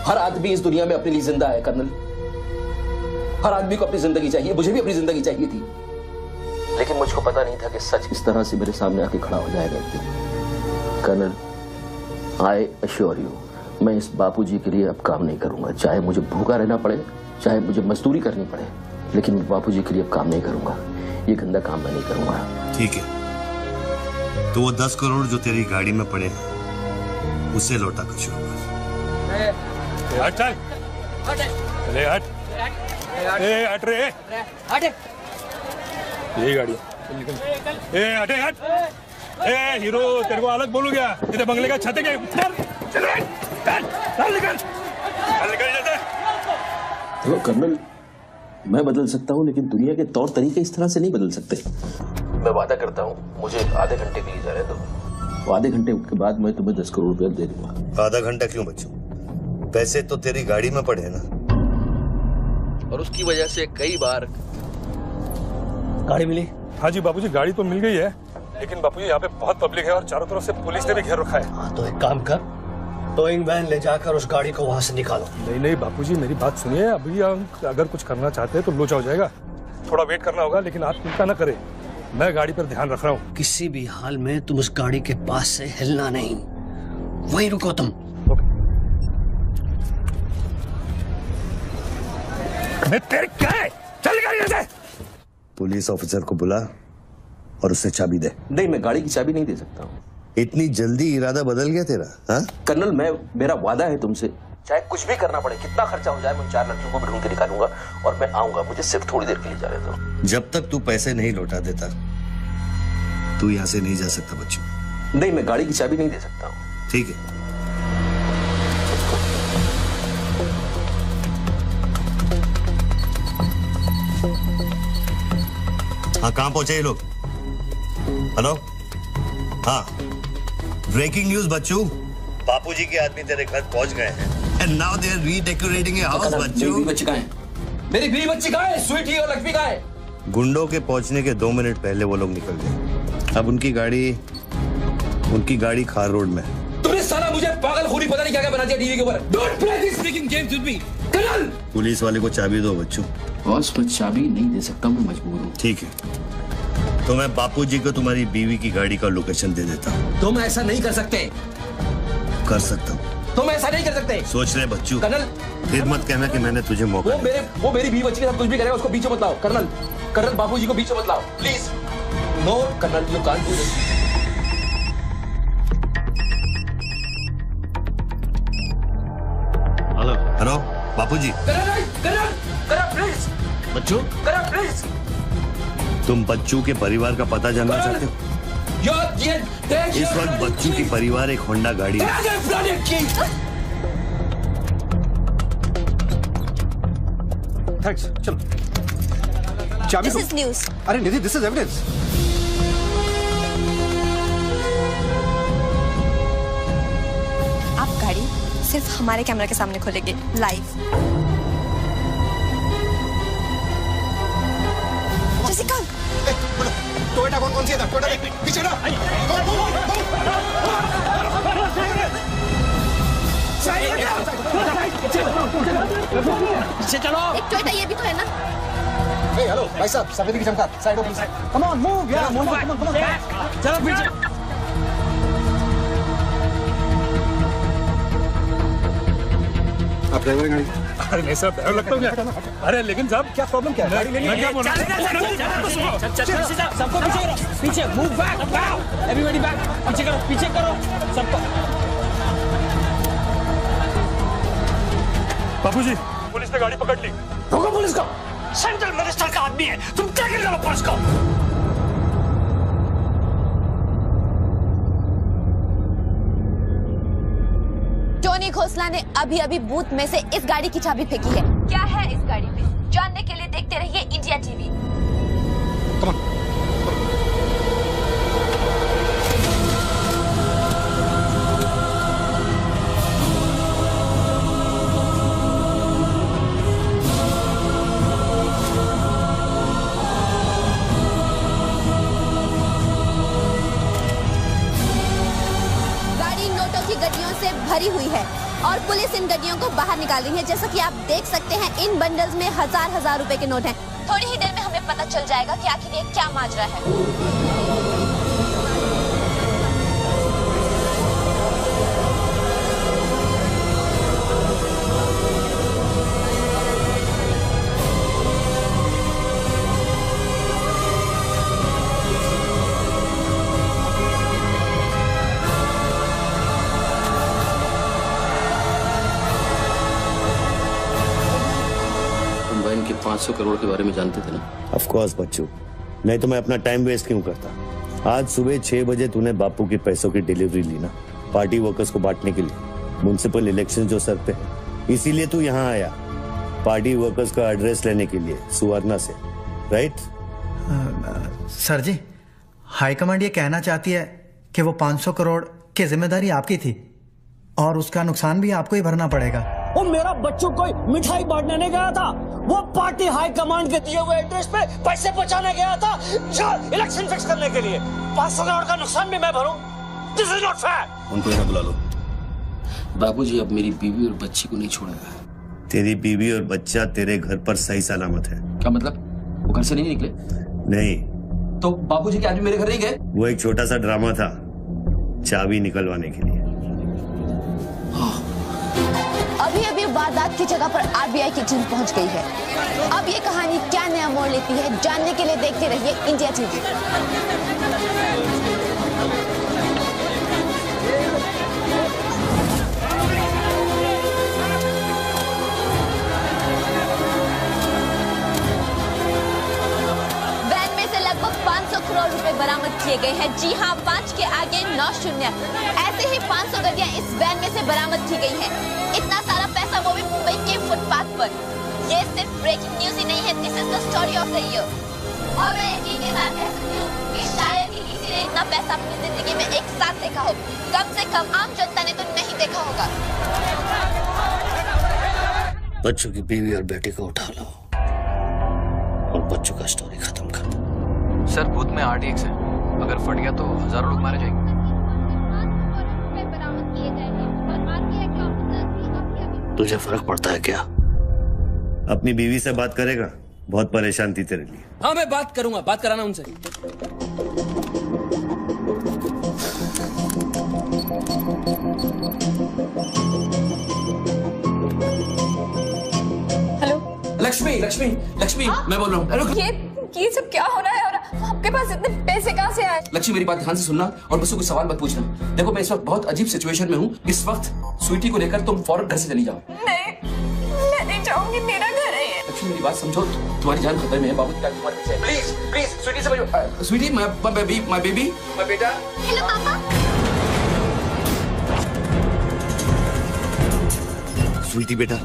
हर आदमी इस दुनिया में अपने लिए जिंदा है कर्नल। हर आदमी को अपनी जिंदगी चाहिए, मुझे भी अपनी जिंदगी चाहिए थी, लेकिन मुझको पता नहीं था कि सच इस तरह से मेरे सामने आके खड़ा हो जाएगा एक दिन। कर्नल आई अश्योर यू, मैं इस बापूजी के लिए अब काम नहीं करूंगा। चाहे मुझे भूखा रहना पड़े, चाहे मुझे मजदूरी करनी पड़े, लेकिन मैं बापूजी के लिए अब काम नहीं करूंगा। ये गंदा काम मैं नहीं करूंगा। ठीक है, तो वो 10 करोड़ जो तेरी गाड़ी में पड़े हैं उसे लौटा कर शुरू कर। हट चल, अरे हट, हट रे, हट। यही गाड़ी है, निकल। ए हटे हट। ए हीरो, तेरे को अलग बोलू क्या? इधर बंगले का छत है क्या? चल निकल, देखो कर्नल, मैं बदल सकता हूँ, लेकिन दुनिया के तौर तरीके इस तरह से नहीं बदल सकते। मैं वादा करता हूँ, मुझे आधे घंटे के लिए जाने दो। आधे घंटे के बाद मैं तुम्हें 10 करोड़ रुपया दे दूंगा। आधा घंटा क्यों बच्चों? पैसे तो तेरी गाड़ी में पड़े हैं ना। और उसकी वजह से कई बार गाड़ी मिली? हाँ जी बापूजी, गाड़ी तो मिल गई है, लेकिन बापूजी यहाँ पे बहुत पब्लिक है और चारों तरफ से पुलिस ने भी घेर रखा है। हाँ तो एक काम कर, टोइंग वैन ले जाकर उस गाड़ी को वहां से निकालो। नहीं बापूजी, मेरी बात सुनिए। अभी अगर कुछ करना चाहते हैं तो लोचा हो जाएगा। थोड़ा वेट करना होगा, लेकिन आप चिंता न करें, मैं गाड़ी पर ध्यान रख रहा हूँ। किसी भी हाल में तुम उस गाड़ी के पास से हिलना नहीं, वहीं रुको तुम। तेरे क्या है? चल गाड़ी से। पुलिस ऑफिसर को बुला और उससे चाबी दे। नहीं, मैं गाड़ी की चाबी नहीं दे सकता हूँ। इतनी जल्दी इरादा बदल गया तेरा? हाँ कर्नल, मेरा वादा है तुमसे, चाहे कुछ भी करना पड़े, कितना खर्चा हो जाए, मैं 4 लड़कियों को भी ढूंढ के निकालूंगा और मैं आऊंगा। मुझे सिर्फ थोड़ी देर के लिए जाने दो। जब तक तू पैसे नहीं लौटा देता तू यहाँ से नहीं जा सकता बच्चों। नहीं, मैं गाड़ी की चाबी नहीं दे सकता हूँ। ठीक है, हाँ कहाँ पहुंचे ये लोग? हेलो, हाँ ब्रेकिंग न्यूज बच्चों, बापूजी के आदमी तेरे घर पहुंच गए हैं and now they are redecorating your house बच्चों। मेरी बच्ची कहाँ है? मेरी बीवी बच्ची कहाँ है? स्वीटी और लक्ष्मी कहाँ है? गुंडों के पहुंचने के 2 मिनट पहले वो लोग निकल गए। अब उनकी गाड़ी खार रोड में। तुमने साला मुझे पागल खूनी पता नहीं क्या बना दिया टीवी के ऊपर। Don't play this speaking games with me. Colonel, police वाले को चाबी दो बच्चों। बॉस, मैं चाबी नहीं दे सकता, मैं मजबूर हूँ। ठीक है, तो मैं बापूजी को तुम्हारी बीवी की गाड़ी का लोकेशन दे देता हूँ। तुम ऐसा नहीं कर सकते। कर सकता हूँ। तुम ऐसा नहीं कर सकते। सोच रहे बच्चों। कर्नल, फिर मत कहना कि मैंने तुझे मौका वो मेरी बीवी बच्ची के साथ कुछ भी करेगा उसको बीच में मत लाओ। कर्नल बाबूजी को बीच में मत लाओ please. No colonel, you can't do this. Hello Bapuji. Please बच्चू, प्लीज। तुम बच्चू के परिवार का पता जानना चाहते हो? इस वक्त बच्चू की परिवार एक होंडा गाड़ी है। थैंक्स, चलो। चाबी This is news. अरे निधि, दिस इज एविडेंस। आप गाड़ी सिर्फ हमारे कैमरा के सामने खोलेंगे लाइव। जैसिका, टोयोटा कौन सी है? टोयोटा पीछे ना। पीछे चलो। एक टोयोटा ये भी तो है ना? हेलो भाई साहब, सफेदी की चमका, साइड हो प्लीज। कम ऑन, मूव यार, मूव बैक। चलो पीछे। आप ड्राइवर गाड़ी? अरे नहीं साहब, डर लगता हूँ क्या? अरे लेकिन साहब क्या प्रॉब्लम क्या है? मैं क्या बोल रहा हूँ? सबको पीछे करो, पीछे, मूव बैक, एवरीबॉडी बैक, पीछे करो सबको। बापूजी, पुलिस ने गाड़ी पकड़ ली। रोको पुलिस को, सेंट्रल मिनिस्टर का आदमी है, तुम क्या कर रहे हो पुलिस को? टोनी खोसला ने अभी बूथ में से इस गाड़ी की चाबी फेंकी है। क्या है इस गाड़ी में, जानने के लिए देखते रहिए इंडिया टीवी। भरी हुई है और पुलिस इन गड्डियों को बाहर निकाल रही है। जैसा कि आप देख सकते हैं, इन बंडल्स में हजार रुपए के नोट हैं। थोड़ी ही देर में हमें पता चल जाएगा कि आखिर ये क्या माजरा है। के 500 करोड़ के बारे में जानते थे ना? ऑफ कोर्स बच्चू, नहीं तो मैं अपना टाइम वेस्ट क्यों करता। आज सुबह 6 बजे तूने बापू के पैसों की डिलीवरी ली ना, पार्टी वर्कर्स को बांटने के लिए। म्युनिसिपल इलेक्शन जो सर पे, इसीलिए तू यहाँ आया, पार्टी वर्कर्स का एड्रेस लेने के लिए सुवर्णा से, राइट? सर जी, हाईकमांड ये कहना चाहती है कि वो 500 करोड़ की जिम्मेदारी आपकी थी और उसका नुकसान भी आपको ही भरना पड़ेगा। वो मेरा बच्चों को मिठाई बांटने नहीं गया था, वो पार्टी हाई कमांड के दिए हुए एड्रेस पे पैसे पहुंचाने गया था इलेक्शन फिक्स करने के लिए। 500 करोड़ का नुकसान भी मैं भरूं? This is not fair. उनको यहाँ बुला लो। बाबूजी अब मेरी बीवी और बच्ची को नहीं छोड़ेगा। तेरी बीवी और बच्चा तेरे घर पर सही सलामत है। क्या मतलब? वो घर से नहीं निकले? नहीं। तो बाबूजी के आदमी मेरे घर नहीं गए? वो एक छोटा सा ड्रामा था, चाबी निकलवाने के लिए। अभी वारदात की जगह पर आरबीआई की टीम पहुंच गई है। अब ये कहानी क्या नया मोड़ लेती है, जानने के लिए देखते रहिए इंडिया टीवी। वैन में से लगभग 500 करोड़ रुपए बरामद किए गए हैं। जी हां, 5 के आगे 9 शून्य। ऐसे ही 500 गड्डियां इस वैन में से बरामद की गई हैं। इतना सारा पैसा, वो भी मुंबई के फुटपाथ पर। ये सिर्फ ब्रेकिंग न्यूज ही नहीं है, this is the story of the year. और मैं यकीन के साथ कह सकती हूँ कि शायद ही किसी ने इतना पैसा अपनी जिंदगी में एक साथ देखा हो। कम से कम आम जनता ने तो नहीं देखा होगा। बच्चों की बीवी और बेटे को उठा लो और बच्चों का स्टोरी खत्म कर दो। सर बूथ में RTX है, अगर फट गया तो हजारों लोग मारे जाएंगे। तुझे फर्क पड़ता है क्या? अपनी बीवी से बात करेगा? बहुत परेशान थी तेरे लिए। हाँ मैं बात करूंगा, बात कराना उनसे। लक्ष्मी लक्ष्मी लक्ष्मी मैं बोल रहा हूँ। रुक। ये सब क्या हो रहा है और आपके पास इतने पैसे कहाँ से आए? लक्ष्मी मेरी बात ध्यान से सुनना और मुझसे कुछ सवाल मत पूछना। देखो मैं इस वक्त बहुत अजीब सिचुएशन में हूँ। इस वक्त स्वीटी को लेकर तुम फौरन घर से चली जाओ। नहीं, मैं नहीं जाऊंगी, मेरा घर है ये। लक्ष्मी मेरी बात समझो, तुम्हारी जान खतरे में है। बाबू की जान तुम्हारे पीछे है। प्लीज प्लीज स्वीटी समझो। स्वीटी माय बेबी माय बेटा। हेलो पापा। स्वीटी बेटा,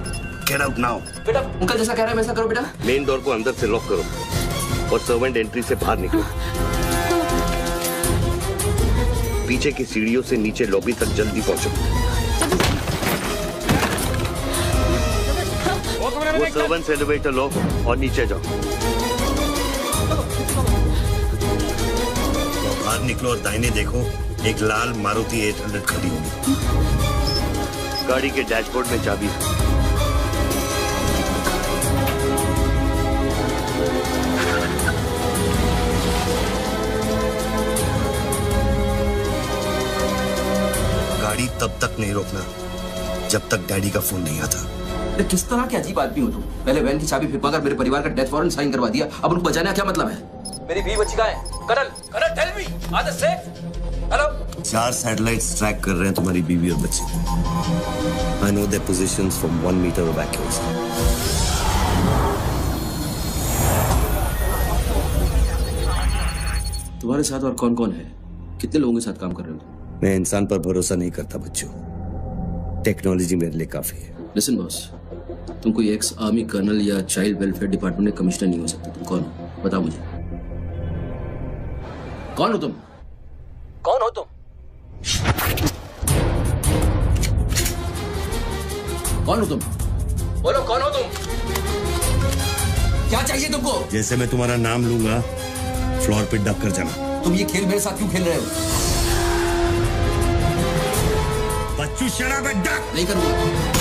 गेट आउट नाउ। बेटा अंकल जैसा कह रहा है वैसा करो बेटा। मेन डोर को अंदर से लॉक करो और सर्वेंट एंट्री से बाहर निकलो। पीछे की सीढ़ियों से नीचे लॉबी तक जल्दी पहुंचो। वो सर्वेंट्स एलिवेटर लो और नीचे जाओ। बाहर निकलो और दाहिने देखो, एक लाल मारुति 800 खड़ी होगी। गाड़ी के डैशबोर्ड में चाबी है। गाड़ी तब तक नहीं रोकना जब तक डैडी का फोन नहीं आता। किस तरह के अजीब आदमी हो तुम? पहले वैन की चाबी फिर कर मेरे परिवार का डेथ वारंट साइन करवा दिया, अब उनको बचाने का क्या मतलब है? मेरी बीवी बच्ची कहाँ है? Karan tell me, are they safe? Hello? 4 satellites track कर रहे हैं तुम्हारी बीवी और बच्चे। I know their positions from 1 meter of accuracy. तुम्हारे साथ और कौन कौन है? कितने लोगों के साथ काम कर रहे हो? मैं इंसान पर भरोसा नहीं करता बच्चों, टेक्नोलॉजी मेरे लिए काफी है। लिसन बॉस, तुम कोई एक्स आर्मी कर्नल या चाइल्ड वेलफेयर डिपार्टमेंट में कमिश्नर नहीं हो सकते। तुम कौन हो? बताओ मुझे, कौन हो तुम? कौन हो तुम? कौन हो तुम? बोलो कौन हो तुम? क्या चाहिए तुमको? जैसे मैं तुम्हारा नाम लूंगा फ्लोर पे डक कर जाना। तुम ये खेल मेरे साथ क्यों खेल रहे हो? बच्चू शराब है, डक नहीं करूंगा।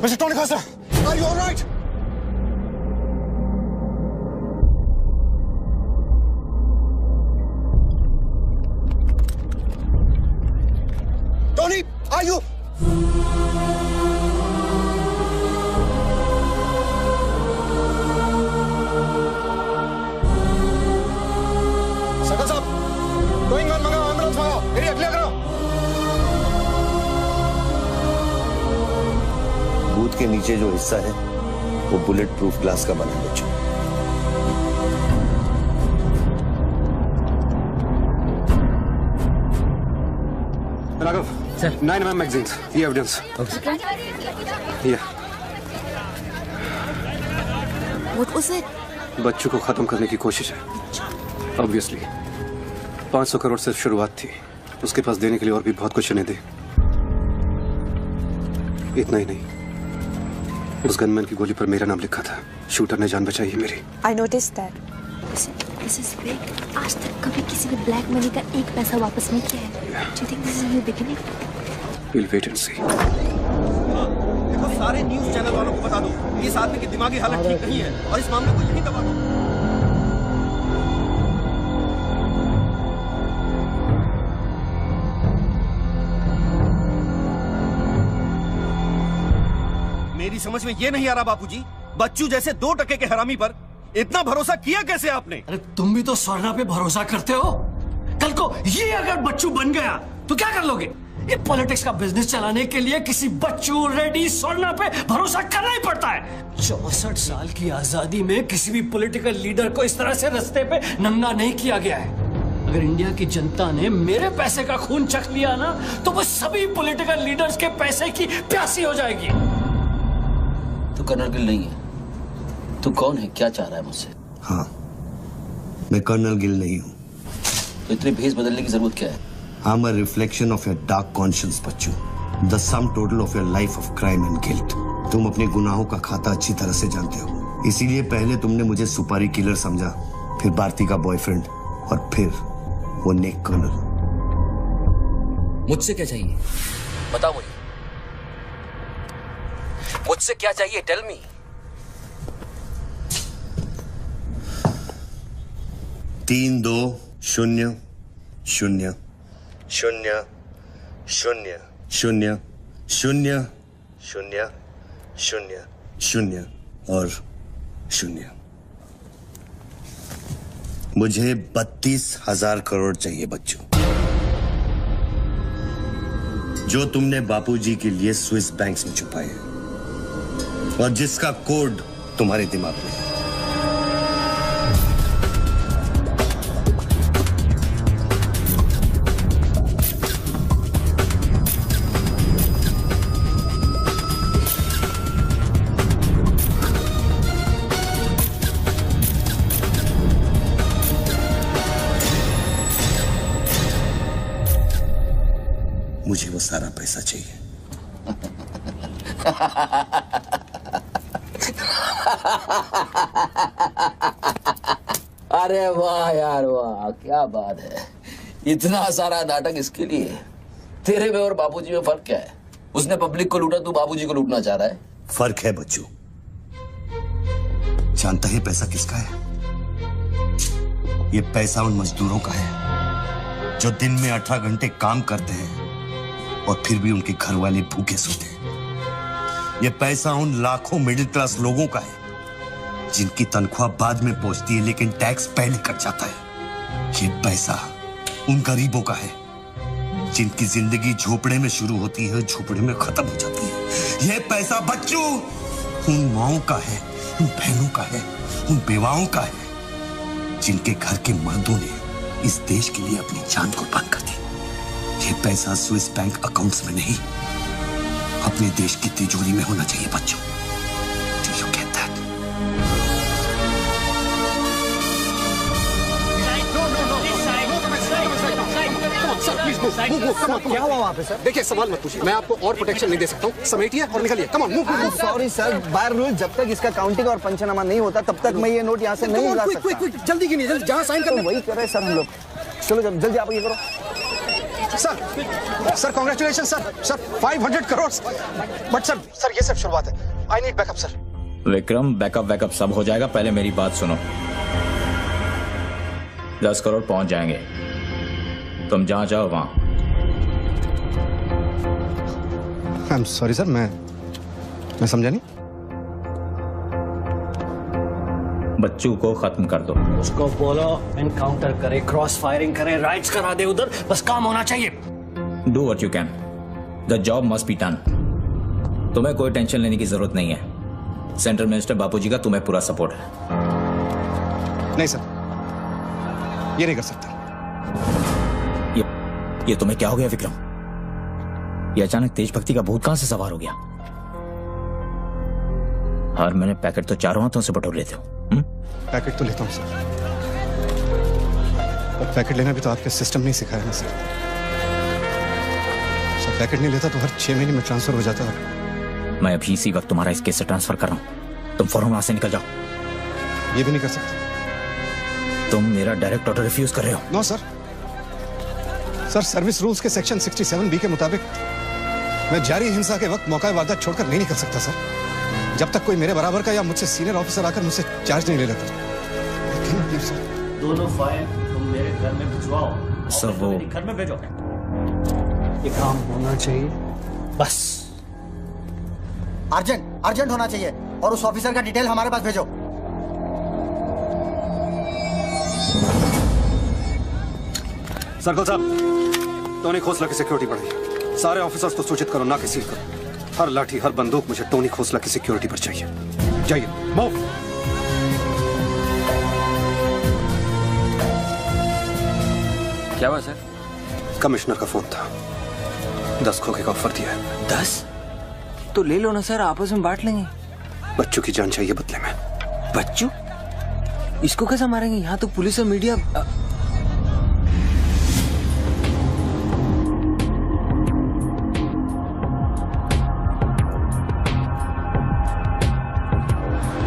Mr. Tony Costa, are you all right? Tony, are you? Sakal साहब, गोइंग ऑन मंगाओ, एम्बुलेंस मंगाओ, एरिया क्लियर करो। बूथ के नीचे जो हिस्सा है वो बुलेट प्रूफ ग्लास का बना है बच्चों। राघव सर, 9mm मैगजीन्स, ये एविडेंस। ये What was it? बच्चों को खत्म करने की कोशिश है। ऑब्वियसली 500 करोड़ सिर्फ शुरुआत थी, उसके पास देने के लिए और भी बहुत कुछ इन्हें दे। इतना ही नहीं, उस गनमैन की गोली पर मेरा नाम लिखा था। शूटर ने जान बचाई है मेरी। I noticed that. This is big. आज तक कभी किसी ने ब्लैक मनी का एक पैसा वापस नहीं किया है। Do you think this is a new beginning? We'll wait and see. देखो सारे न्यूज़ चैनल वालों को बता दो, इस आदमी की दिमागी हालत ठीक नहीं है और इस मामले को यहीं दबा दो। मेरी समझ में ये नहीं आ रहा बापूजी, बच्चू जैसे 2% के हरामी पर इतना भरोसा किया कैसे आपने? अरे तुम भी तो स्वर्णा पे भरोसा करते हो। कल को ये अगर बच्चू बन गया तो क्या कर लोगे? ये पॉलिटिक्स का बिजनेस चलाने के लिए किसी बच्चू, रेड्डी, स्वर्णा पे भरोसा करना ही पड़ता है। 64 साल की आजादी में किसी भी पॉलिटिकल लीडर को इस तरह से रास्ते पे नंगा नहीं किया गया है। अगर इंडिया की जनता ने मेरे पैसे का खून चख लिया ना तो वो सभी पॉलिटिकल लीडर्स के पैसे की प्यासी हो जाएगी। तू कर्नल गिल नहीं है। तू कौन है, क्या चाह रहा है मुझसे? हाँ, मैं कर्नल गिल नहीं हूँ। तो इतनी भेस बदलने की जरूरत क्या है? I am a reflection of your dark conscious Bachchu, the sum total of your life of crime and guilt. तुम अपने गुनाहों का खाता अच्छी तरह से जानते हो, इसीलिए पहले तुमने मुझे सुपारी किलर समझा, फिर भारती का बॉयफ्रेंड और फिर वो नेक कर्नल। मुझसे क्या चाहिए बताओ मुझे, मुझसे क्या चाहिए? Tell me. तीन 2 0 0 0 0 0 0 0 0 0 और 0। मुझे 32,000 करोड़ चाहिए बच्चों, जो तुमने बापूजी के लिए स्विस बैंक्स में छुपाए हैं और जिसका कोड तुम्हारे दिमाग में है। मुझे वो सारा पैसा चाहिए। अरे वाह यार वाह, क्या बात है। इतना सारा नाटक इसके लिए? तेरे में और बाबूजी में फर्क क्या है? उसने पब्लिक को लूटा, तू बाबूजी को लूटना चाह रहा है। फर्क है बच्चू। जानता है पैसा किसका है? ये पैसा उन मजदूरों का है जो दिन में 18 घंटे काम करते हैं और फिर भी उनके घर वाले भूखे सोते हैं। ये पैसा उन लाखों मिडिल क्लास लोगों का है जिनकी तनख्वाह बाद में पहुंचती है लेकिन टैक्स पहले कट जाता है। ये पैसा उन गरीबों का है जिनकी जिंदगी झोपड़े में शुरू होती है, झोपड़े में खत्म हो जाती है। ये पैसा बच्चों उन माओं का है, उन बहनों का है, उन बेवाओं का है जिनके घर के मर्दों ने इस देश के लिए अपनी जान कुर्बान कर दी। ये पैसा स्विस बैंक अकाउंट्स में नहीं, अपने देश की तिजोरी में होना चाहिए बच्चों। Do you get that? क्या हुआ वहाँ पे सर? देखिए सवाल मत पूछिए, मैं आपको और प्रोटेक्शन नहीं दे सकता हूँ। समेटिए और निकलिए। Come on move. Sorry sir, by rule जब तक इसका काउंटिंग और पंचनामा नहीं होता तब तक मैं ये नोट यहाँ से नहीं ला सकता। क्विक जल्दी गिनिए, जल्दी जहाँ साइन कर वही कर रहे सर हम लोग। चलो जल्दी आप ये करो। Sir congratulation sir 500 crore. But sir ये सब शुरुआत है। I need backup sir. Vikram backup सब हो जाएगा, पहले मेरी बात सुनो। 10 करोड़ पहुंच जाएंगे, तुम जहां जाओ वहां। आई एम सॉरी सर, मैं समझा नहीं। बच्चू को खत्म कर दो। उसको बोलो एनकाउंटर करे, क्रॉस फायरिंग करे, राइट्स करा दे उधर, बस काम होना चाहिए। Do what you can, the job must be done. तुम्हें कोई टेंशन लेने की जरूरत नहीं है। सेंट्रल मिनिस्टर बापूजी का तुम्हें पूरा सपोर्ट है। नहीं सर, ये नहीं कर सकता। ये तुम्हें क्या हो गया विक्रम? ये अचानक देशभक्ति का भूत कहां से सवार हो गया? हर महीने पैकेट तो चारों हाथों से बटोर लेते हो। पैकेट तो लेता हूं सर, पर पैकेट लेना भी तो आपके सिस्टम ने सिखाया ना सर। पैकेट नहीं लेता तो हर 6 महीने में ट्रांसफर हो जाता है। मैं अभी इसी वक्त तुम्हारा इस केस से ट्रांसफर कर रहा हूं, तुम फौरन वहां से निकल जाओ। ये भी नहीं कर सकते। तुम मेरा डायरेक्ट ऑर्डर रिफ्यूज कर रहे हो। नो सर, सर्विस रूल्स के सेक्शन 67B के मुताबिक मैं जारी हिंसा के वक्त मौका वारदात छोड़कर नहीं निकल सकता सर, जब तक कोई मेरे बराबर का या मुझसे सीनियर ऑफिसर आकर मुझसे चार्ज नहीं ले लेता। दोनों फाइल तुम मेरे घर में भिजवाओ। सर वो घर में भेजो। ये काम होना चाहिए बस। अर्जेंट होना चाहिए और उस ऑफिसर का डिटेल हमारे पास भेजो। सर्कल साहब, टोनी खोसला की सिक्योरिटी बढ़ाइए। सारे ऑफिसर्स को सूचित करो, ना कि सील करो। हर लाठी हर बंदूक मुझे टोनी खोसला की सिक्योरिटी पर चाहिए। जाइए, मूव। क्या हुआ सर? कमिश्नर का फोन था, 10 खोखे का ऑफर दिया है। 10? तो ले लो ना सर, आपस में बांट लेंगे। बच्चों की जान चाहिए बदले में। बच्चू? इसको कैसा मारेंगे? यहाँ तो पुलिस और मीडिया।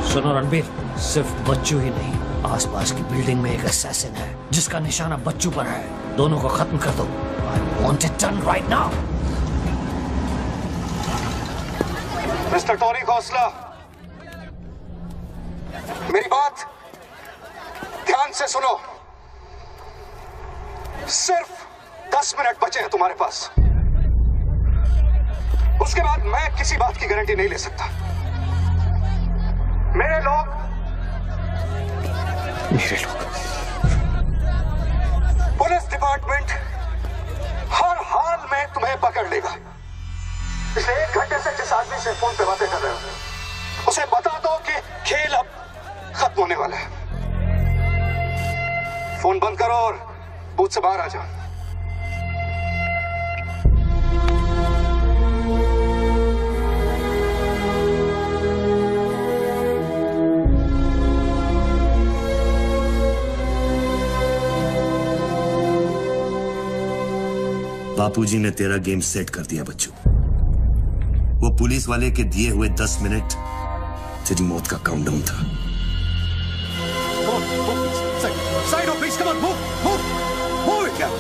सुनो रणबीर, सिर्फ बच्चू ही नहीं, आसपास की बिल्डिंग में एक असैसिन है जिसका निशाना बच्चू पर है। दोनों को खत्म कर दो। I want it done right now. Mister Tony Khosla, मेरी बात ध्यान से सुनो। सिर्फ 10 मिनट बचे हैं तुम्हारे पास। उसके बाद मैं किसी बात की गारंटी नहीं ले सकता। मेरे लोग पुलिस डिपार्टमेंट हर हाल में तुम्हें पकड़ लेगा। पिछले 1 घंटे से जिस आदमी से फोन पे बातें कर रहे हो, उसे बता दो कि खेल अब खत्म होने वाला है। फोन बंद करो और बूथ से बाहर आ जाओ। बापूजी ने तेरा गेम सेट कर दिया बच्चू। वो पुलिस वाले के दिए हुए 10 मिनट तेरी मौत का काउंटडाउन था। Side on, please, come on, move it, yeah.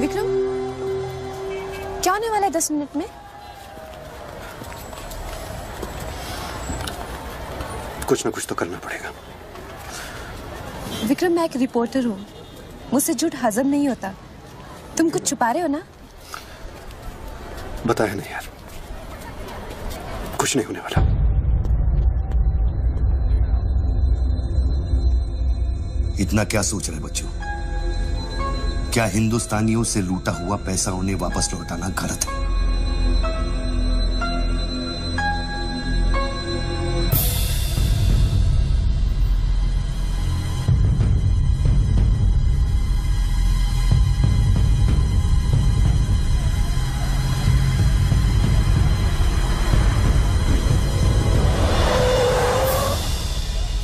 Vikram, क्या होने वाला है 10 मिनट में? कुछ ना कुछ तो करना पड़ेगा। विक्रम, मैं एक रिपोर्टर हूँ, मुझसे झूठ हजम नहीं होता। तुम कुछ छुपा रहे हो ना? बताया नहीं यार, कुछ नहीं होने वाला। इतना क्या सोच रहे बच्चों? क्या हिंदुस्तानियों से लूटा हुआ पैसा उन्हें वापस लौटाना गलत है?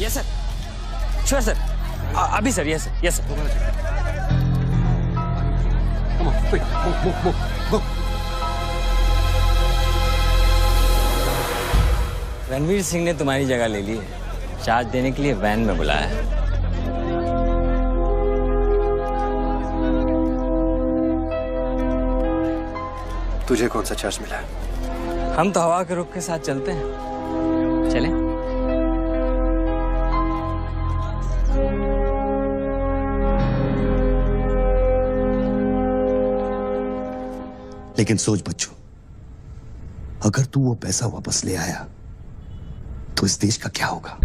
यस सर, श्योर सर, अभी sir. Yes sir, yes sir. Ranveer Singh ने तुम्हारी जगह ले ली है, चार्ज देने के लिए वैन में बुलाया है। तुझे कौन सा चार्ज मिला है? हम तो हवा के रुख के साथ चलते हैं। चलें? लेकिन सोच बच्चों, अगर तू वो पैसा वापस ले आया तो इस देश का क्या होगा?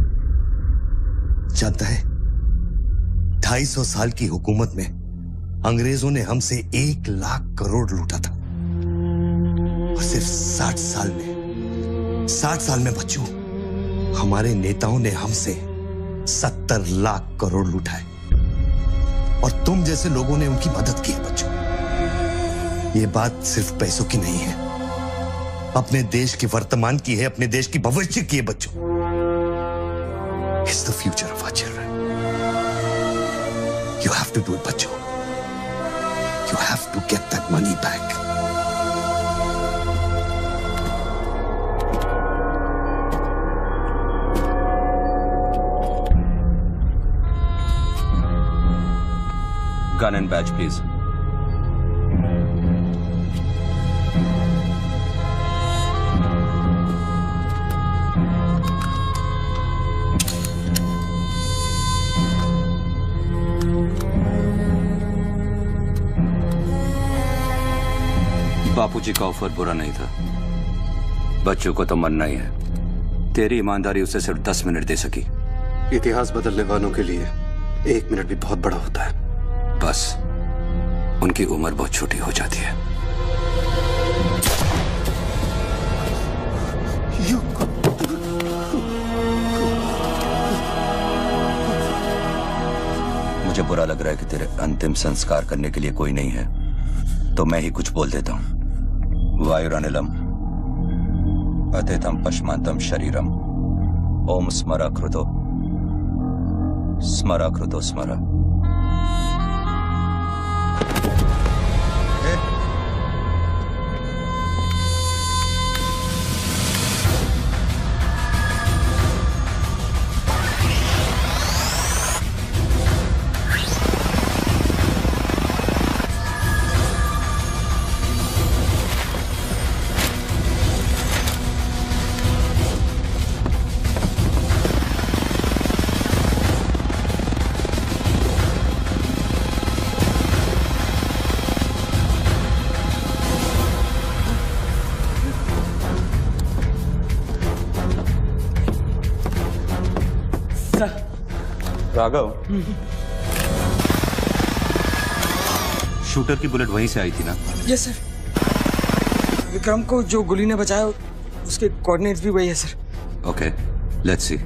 जानता है, 250 साल की हुकूमत में अंग्रेजों ने हमसे 1 लाख करोड़ लूटा था, और सिर्फ 60 साल में बच्चों, हमारे नेताओं ने हमसे 70 लाख करोड़ लूटा है। और तुम जैसे लोगों ने उनकी मदद की है बच्चों। ये बात सिर्फ पैसों की नहीं है, अपने देश के वर्तमान की है, अपने देश की भविष्य की है बच्चों। It's the future of our children. You have to do it बच्चों। You have to get that money back. Gun and badge, please. बापूजी का ऑफर बुरा नहीं था, बच्चों को तो मरना ही है। तेरी ईमानदारी उसे सिर्फ 10 मिनट दे सकी। इतिहास बदलने वालों के लिए 1 मिनट भी बहुत बड़ा होता है। बस उनकी उम्र बहुत छोटी हो जाती है। मुझे बुरा लग रहा है कि तेरे अंतिम संस्कार करने के लिए कोई नहीं है, तो मैं ही कुछ बोल देता हूं। वायुरनिलम अतिथम पश्मांतम शरीरम ओम स्मरा कृतो स्मरा। राघव, शूटर की बुलेट वहीं से आई थी ना? Yes sir. विक्रम को जो गोली ने बचाया उसके कोऑर्डिनेट्स भी वही है sir. Okay, let's see.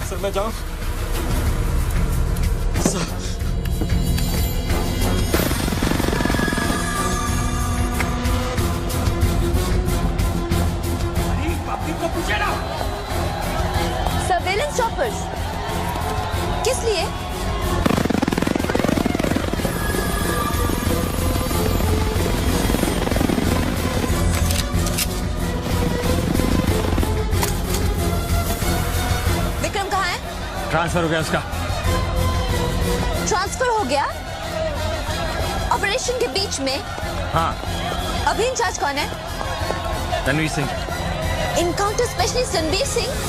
Sir मैं जाऊं? सर सर्वेलेंस चॉपर्स किस लिए? विक्रम कहाँ है? ट्रांसफर हो गया उसका। ट्रांसफर हो गया? ऑपरेशन के बीच में? हाँ। अभी इंचार्ज कौन है? Ranveer Singh. Encounter specialist Ranveer Singh?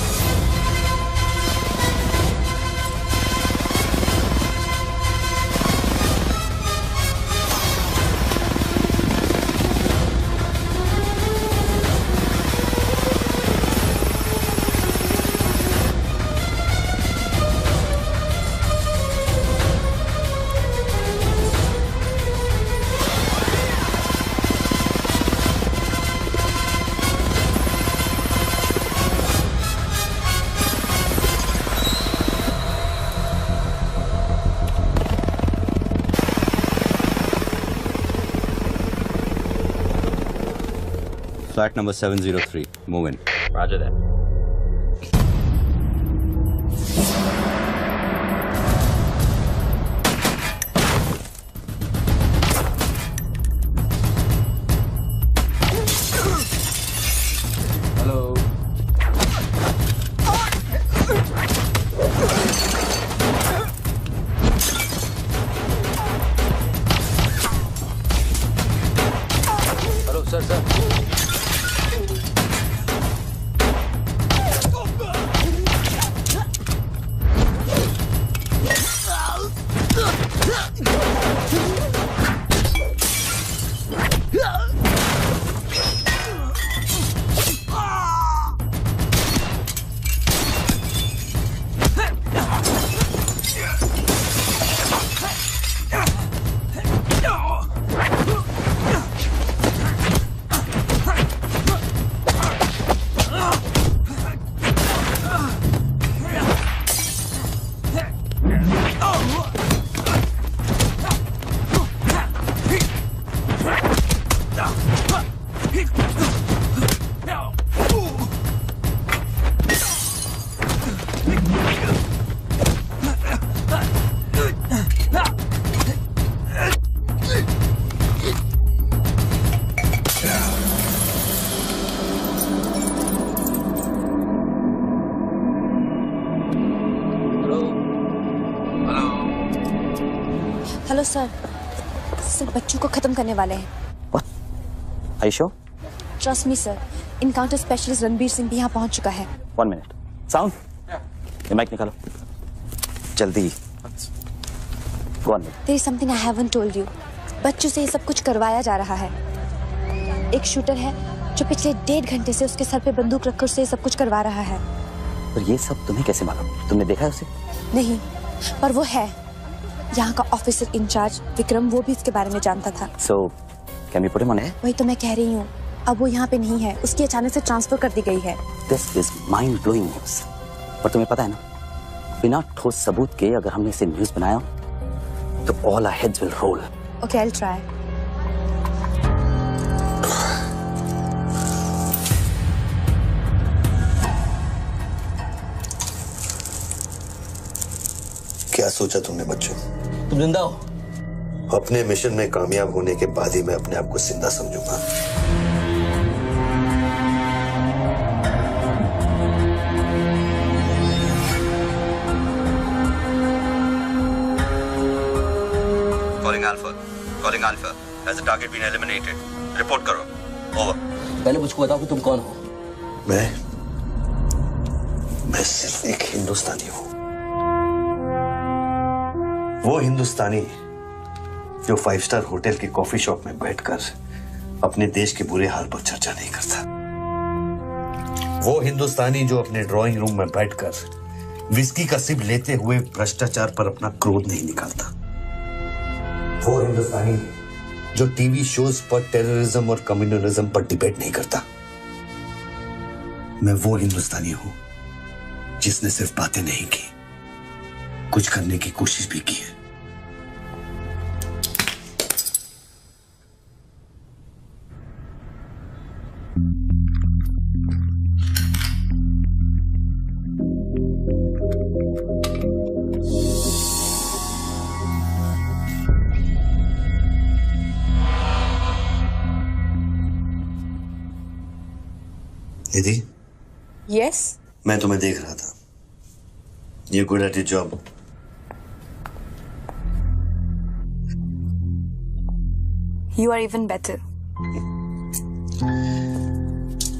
Flat number 703. Move in. Roger that. Hello. Hello sir. Hello sir. Sir बच्चों को खत्म करने वाले हैं। आयशो? Trust me sir, encounter specialist Ranbir Singh भी यहाँ पहुँच चुका है। 1 मिनट। साउंड, ये माइक निकालो जल्दी। Go on. There is something I haven't told you. बच्चों से ये सब कुछ करवाया जा रहा है। एक शूटर है जो पिछले 1.5 घंटे से उसके सर पे बंदूक रखकर उसे ये सब कुछ करवा रहा है। पर ये सब तुम्हें कैसे मालूम? तुमने देखा है उसे? नहीं, पर वो है। यहाँ का ऑफिसर इंचार्ज विक्रम, वो भी इसके बारे में जानता था। So, can we put him on air? वही तो मैं कह रही हूँ, अब वो यहाँ पे नहीं है, उसकी अचानक से ट्रांसफर कर दी गई है। This is mind-blowing news. पर तुम्हें पता है ना, बिना ठोस सबूत के अगर हमने इसे न्यूज बनाया तो all our heads will roll. Okay, I'll try. क्या सोचा तुमने बच्चों? तुम जिंदा हो? अपने मिशन में कामयाब होने के बाद ही मैं अपने आप को जिंदा समझूंगा। Calling Alpha. Has the target been eliminated? Report करो. Over. पहले मुझको बताओ कि तुम कौन हो? मैं सिर्फ एक हिंदुस्तानी हूं। वो हिंदुस्तानी जो 5 स्टार होटल के कॉफी शॉप में बैठकर अपने देश के बुरे हाल पर चर्चा नहीं करता। वो हिंदुस्तानी जो अपने ड्राइंग रूम में बैठकर विस्की का सिप लेते हुए भ्रष्टाचार पर अपना क्रोध नहीं निकालता। वो हिंदुस्तानी जो टीवी शोज पर टेररिज्म और कम्युनलिज्म पर डिबेट नहीं करता। मैं वो हिंदुस्तानी हूं जिसने सिर्फ बातें नहीं की, कुछ करने की कोशिश भी की है। निधि, Yes? मैं तुम्हें देख रहा था। You're good at your job. You are even better.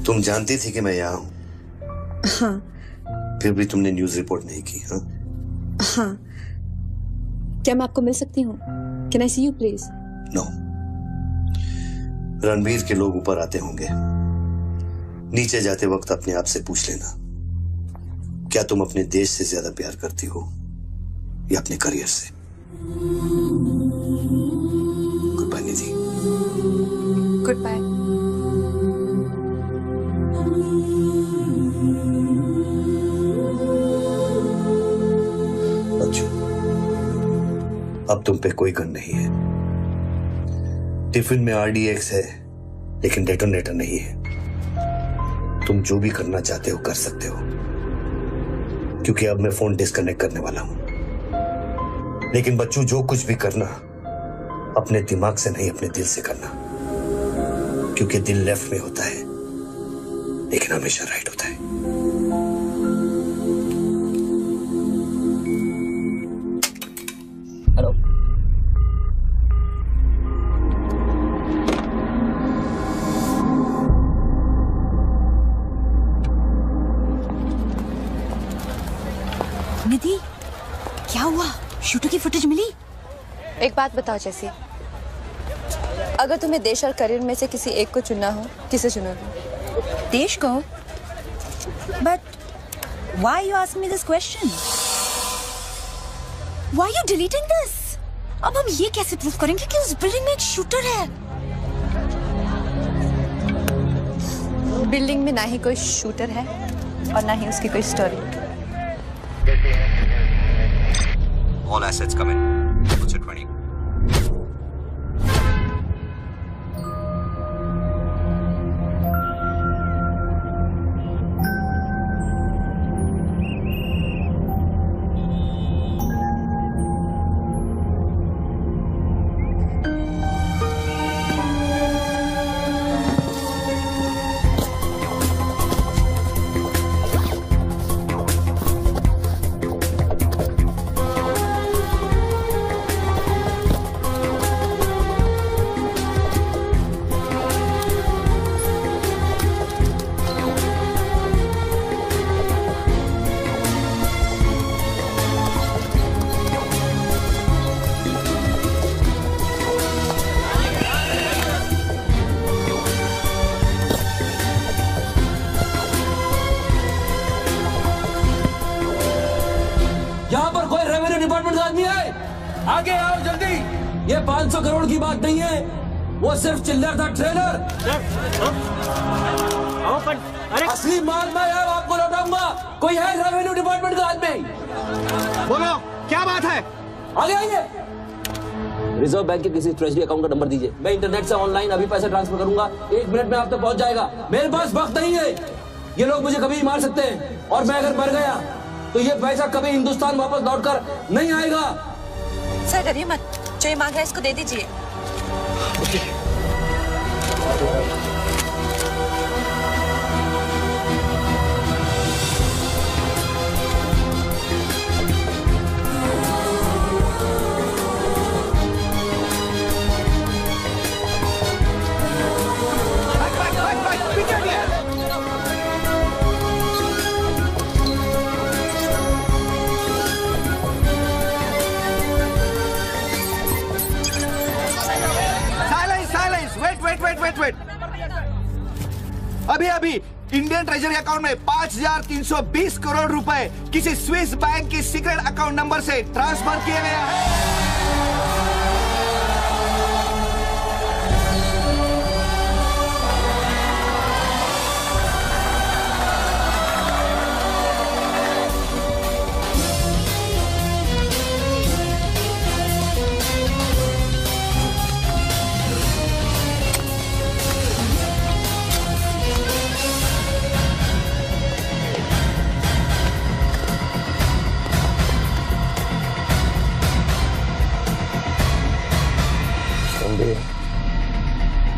तुम जानती थी कि मैं यहाँ हूँ, हाँ। फिर भी तुमने न्यूज रिपोर्ट नहीं की, हाँ? हाँ। क्या मैं आपको मिल सकती हूँ? Can I see you, please? No. Ranbir के लोग ऊपर आते होंगे। नीचे जाते वक्त अपने आप से पूछ लेना, क्या तुम अपने देश से ज्यादा प्यार करती हो या अपने करियर से? Goodbye Nidhi. Goodbye. बच्चों, अब तुम पे कोई गन नहीं है। टिफिन में RDX है, लेकिन डेटोनेटर नहीं है। तुम जो भी करना चाहते हो कर सकते हो, क्योंकि अब मैं फोन डिस्कनेक्ट करने वाला हूं। लेकिन बच्चों, जो कुछ भी करना अपने दिमाग से नहीं, अपने दिल से करना, क्योंकि दिल लेफ्ट में होता है लेकिन हमेशा राइट होता है। हेलो। निधि, क्या हुआ? शूटर की फुटेज मिली? एक बात बताओ जैसी, अगर तुम्हें देश और करियर में से किसी एक को चुनना हो, किसे चुनोगे? देश को? But why you ask me this question? Why you deleting this? अब हम ये कैसे प्रूव करेंगे कि उस बिल्डिंग में एक शूटर है? बिल्डिंग में ना ही कोई शूटर है और ना ही उसकी कोई story. All assets come in. What's your 20? आगे आओ जल्दी। ये 500 करोड़ की बात नहीं है, वो सिर्फ चिल्लर था, ट्रेलर। असली माल मैं आपको लौटाऊंगा। कोई है रेवेन्यू डिपार्टमेंट का आदमी? बोलो क्या बात है? आगे आइए। रिजर्व बैंक के किसी ट्रेजरी अकाउंट का नंबर दीजिए। मैं इंटरनेट से ऑनलाइन अभी पैसे ट्रांसफर करूंगा, 1 मिनट में आप तक पहुंच जाएगा। मेरे पास वक्त नहीं है, ये लोग मुझे कभी मार सकते हैं, और मैं अगर मर गया तो ये पैसा कभी हिंदुस्तान वापस लौटकर नहीं आएगा। सर डरिए मत, जो ये मांग रहा है इसको दे दीजिए। वेट। अभी इंडियन ट्रेजरी अकाउंट में 5,320 करोड़ रुपए किसी स्विस बैंक की सीक्रेट अकाउंट नंबर से ट्रांसफर किए गए हैं।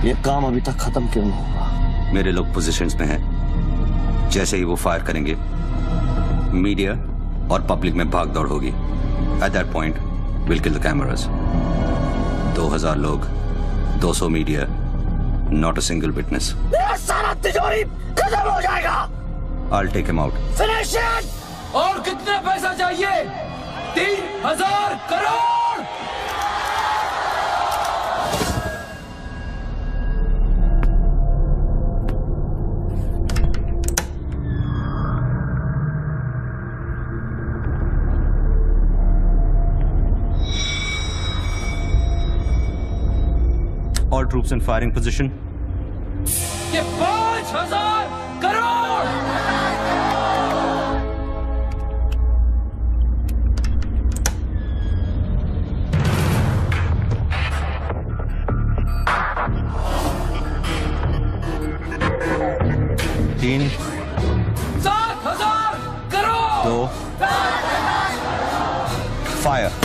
ये काम अभी तक खत्म क्यों नहीं हुआ? मेरे लोग पोजीशंस में हैं। जैसे ही वो फायर करेंगे, मीडिया और पब्लिक में भाग दौड़ होगी। At that point will kill the cameras. 2000 लोग, 200 media, not a single witness. मेरा सारा तिजोरी खत्म हो जाएगा। I'll take him out. Finish it. और कितना पैसा चाहिए? 3000 crore. All troops in firing position. ये 5000 करोड़। तीन, 7000 करोड़। 2 फायर।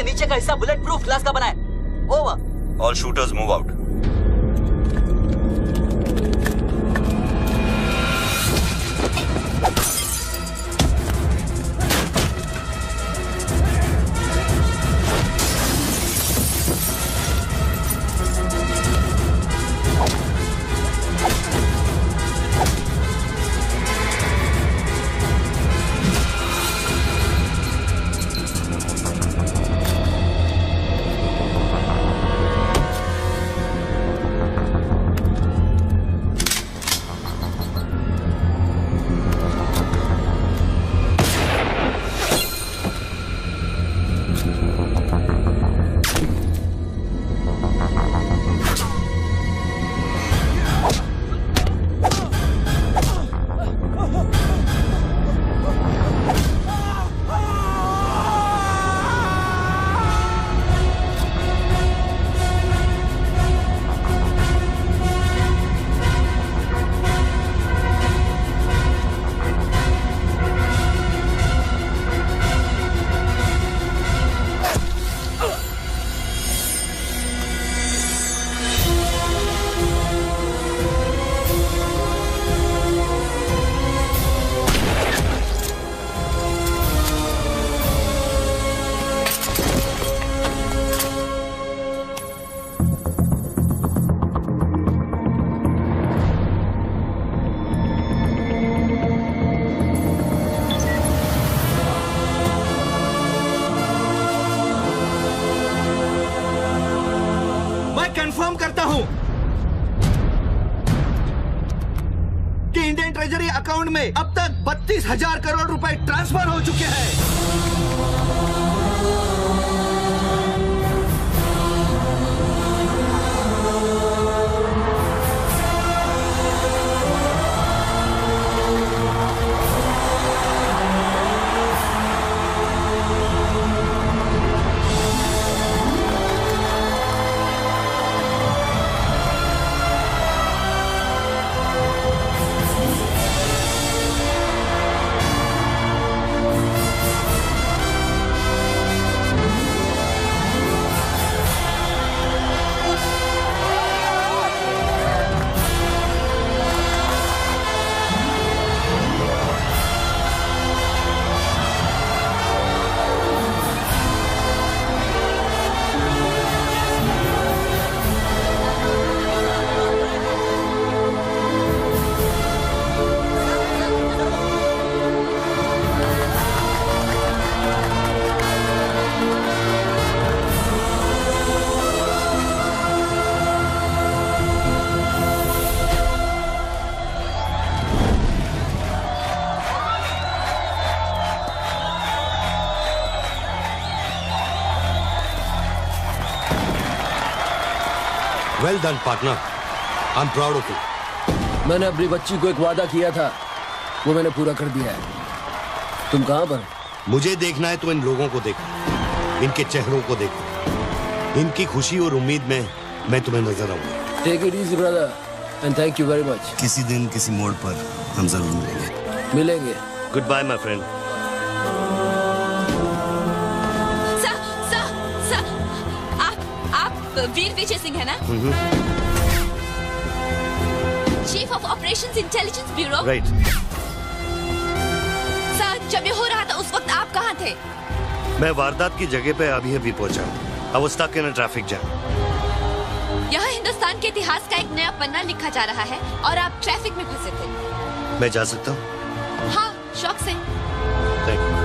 नीचे का हिस्सा बुलेट प्रूफ ग्लास का बना है। Over. All shooters move out. Treasury account में अब तक 32,000 करोड़ रुपए ट्रांसफर हो चुके हैं। Well done, partner. I'm proud of you. मैंने अपनी बच्ची को एक वादा किया था, वो मैंने पूरा कर दिया है। तुम कहाँ पर? मुझे देखना है तो इन लोगों को देखो, इनके चेहरों को देखो, इनकी खुशी और उम्मीद में मैं तुम्हें नजर आऊंगा। Take it easy, brother, and thank you very much. किसी दिन किसी मोड़ पर हम जरूर मिलेंगे। Goodbye, my friend. वीर विजय सिंह है ना? Chief of operations intelligence bureau. Right. Sir, जब ये हो रहा था उस वक्त आप कहाँ थे? मैं वारदात की जगह पे अभी पहुंचा। I was stuck in a traffic jam. यहाँ हिंदुस्तान के इतिहास का एक नया पन्ना लिखा जा रहा है और आप ट्रैफिक में फंसे थे। मैं जा सकता हूँ? हाँ, शौक से। Thank you.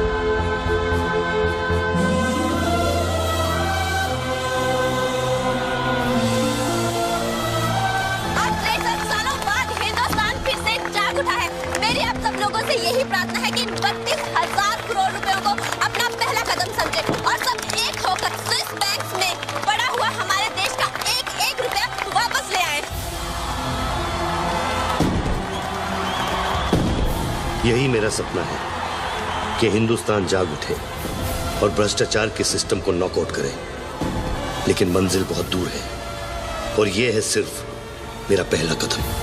से यही प्रार्थना है कि 32,000 करोड़ रुपयों को अपना पहला कदम समझे और सब एक होकर स्विस बैंक्स में पड़ा हुआ हमारे देश का एक रुपया वापस ले आए। यही मेरा सपना है कि हिंदुस्तान जाग उठे और भ्रष्टाचार के सिस्टम को नॉकआउट करे, लेकिन मंजिल बहुत दूर है और यह है सिर्फ मेरा पहला कदम।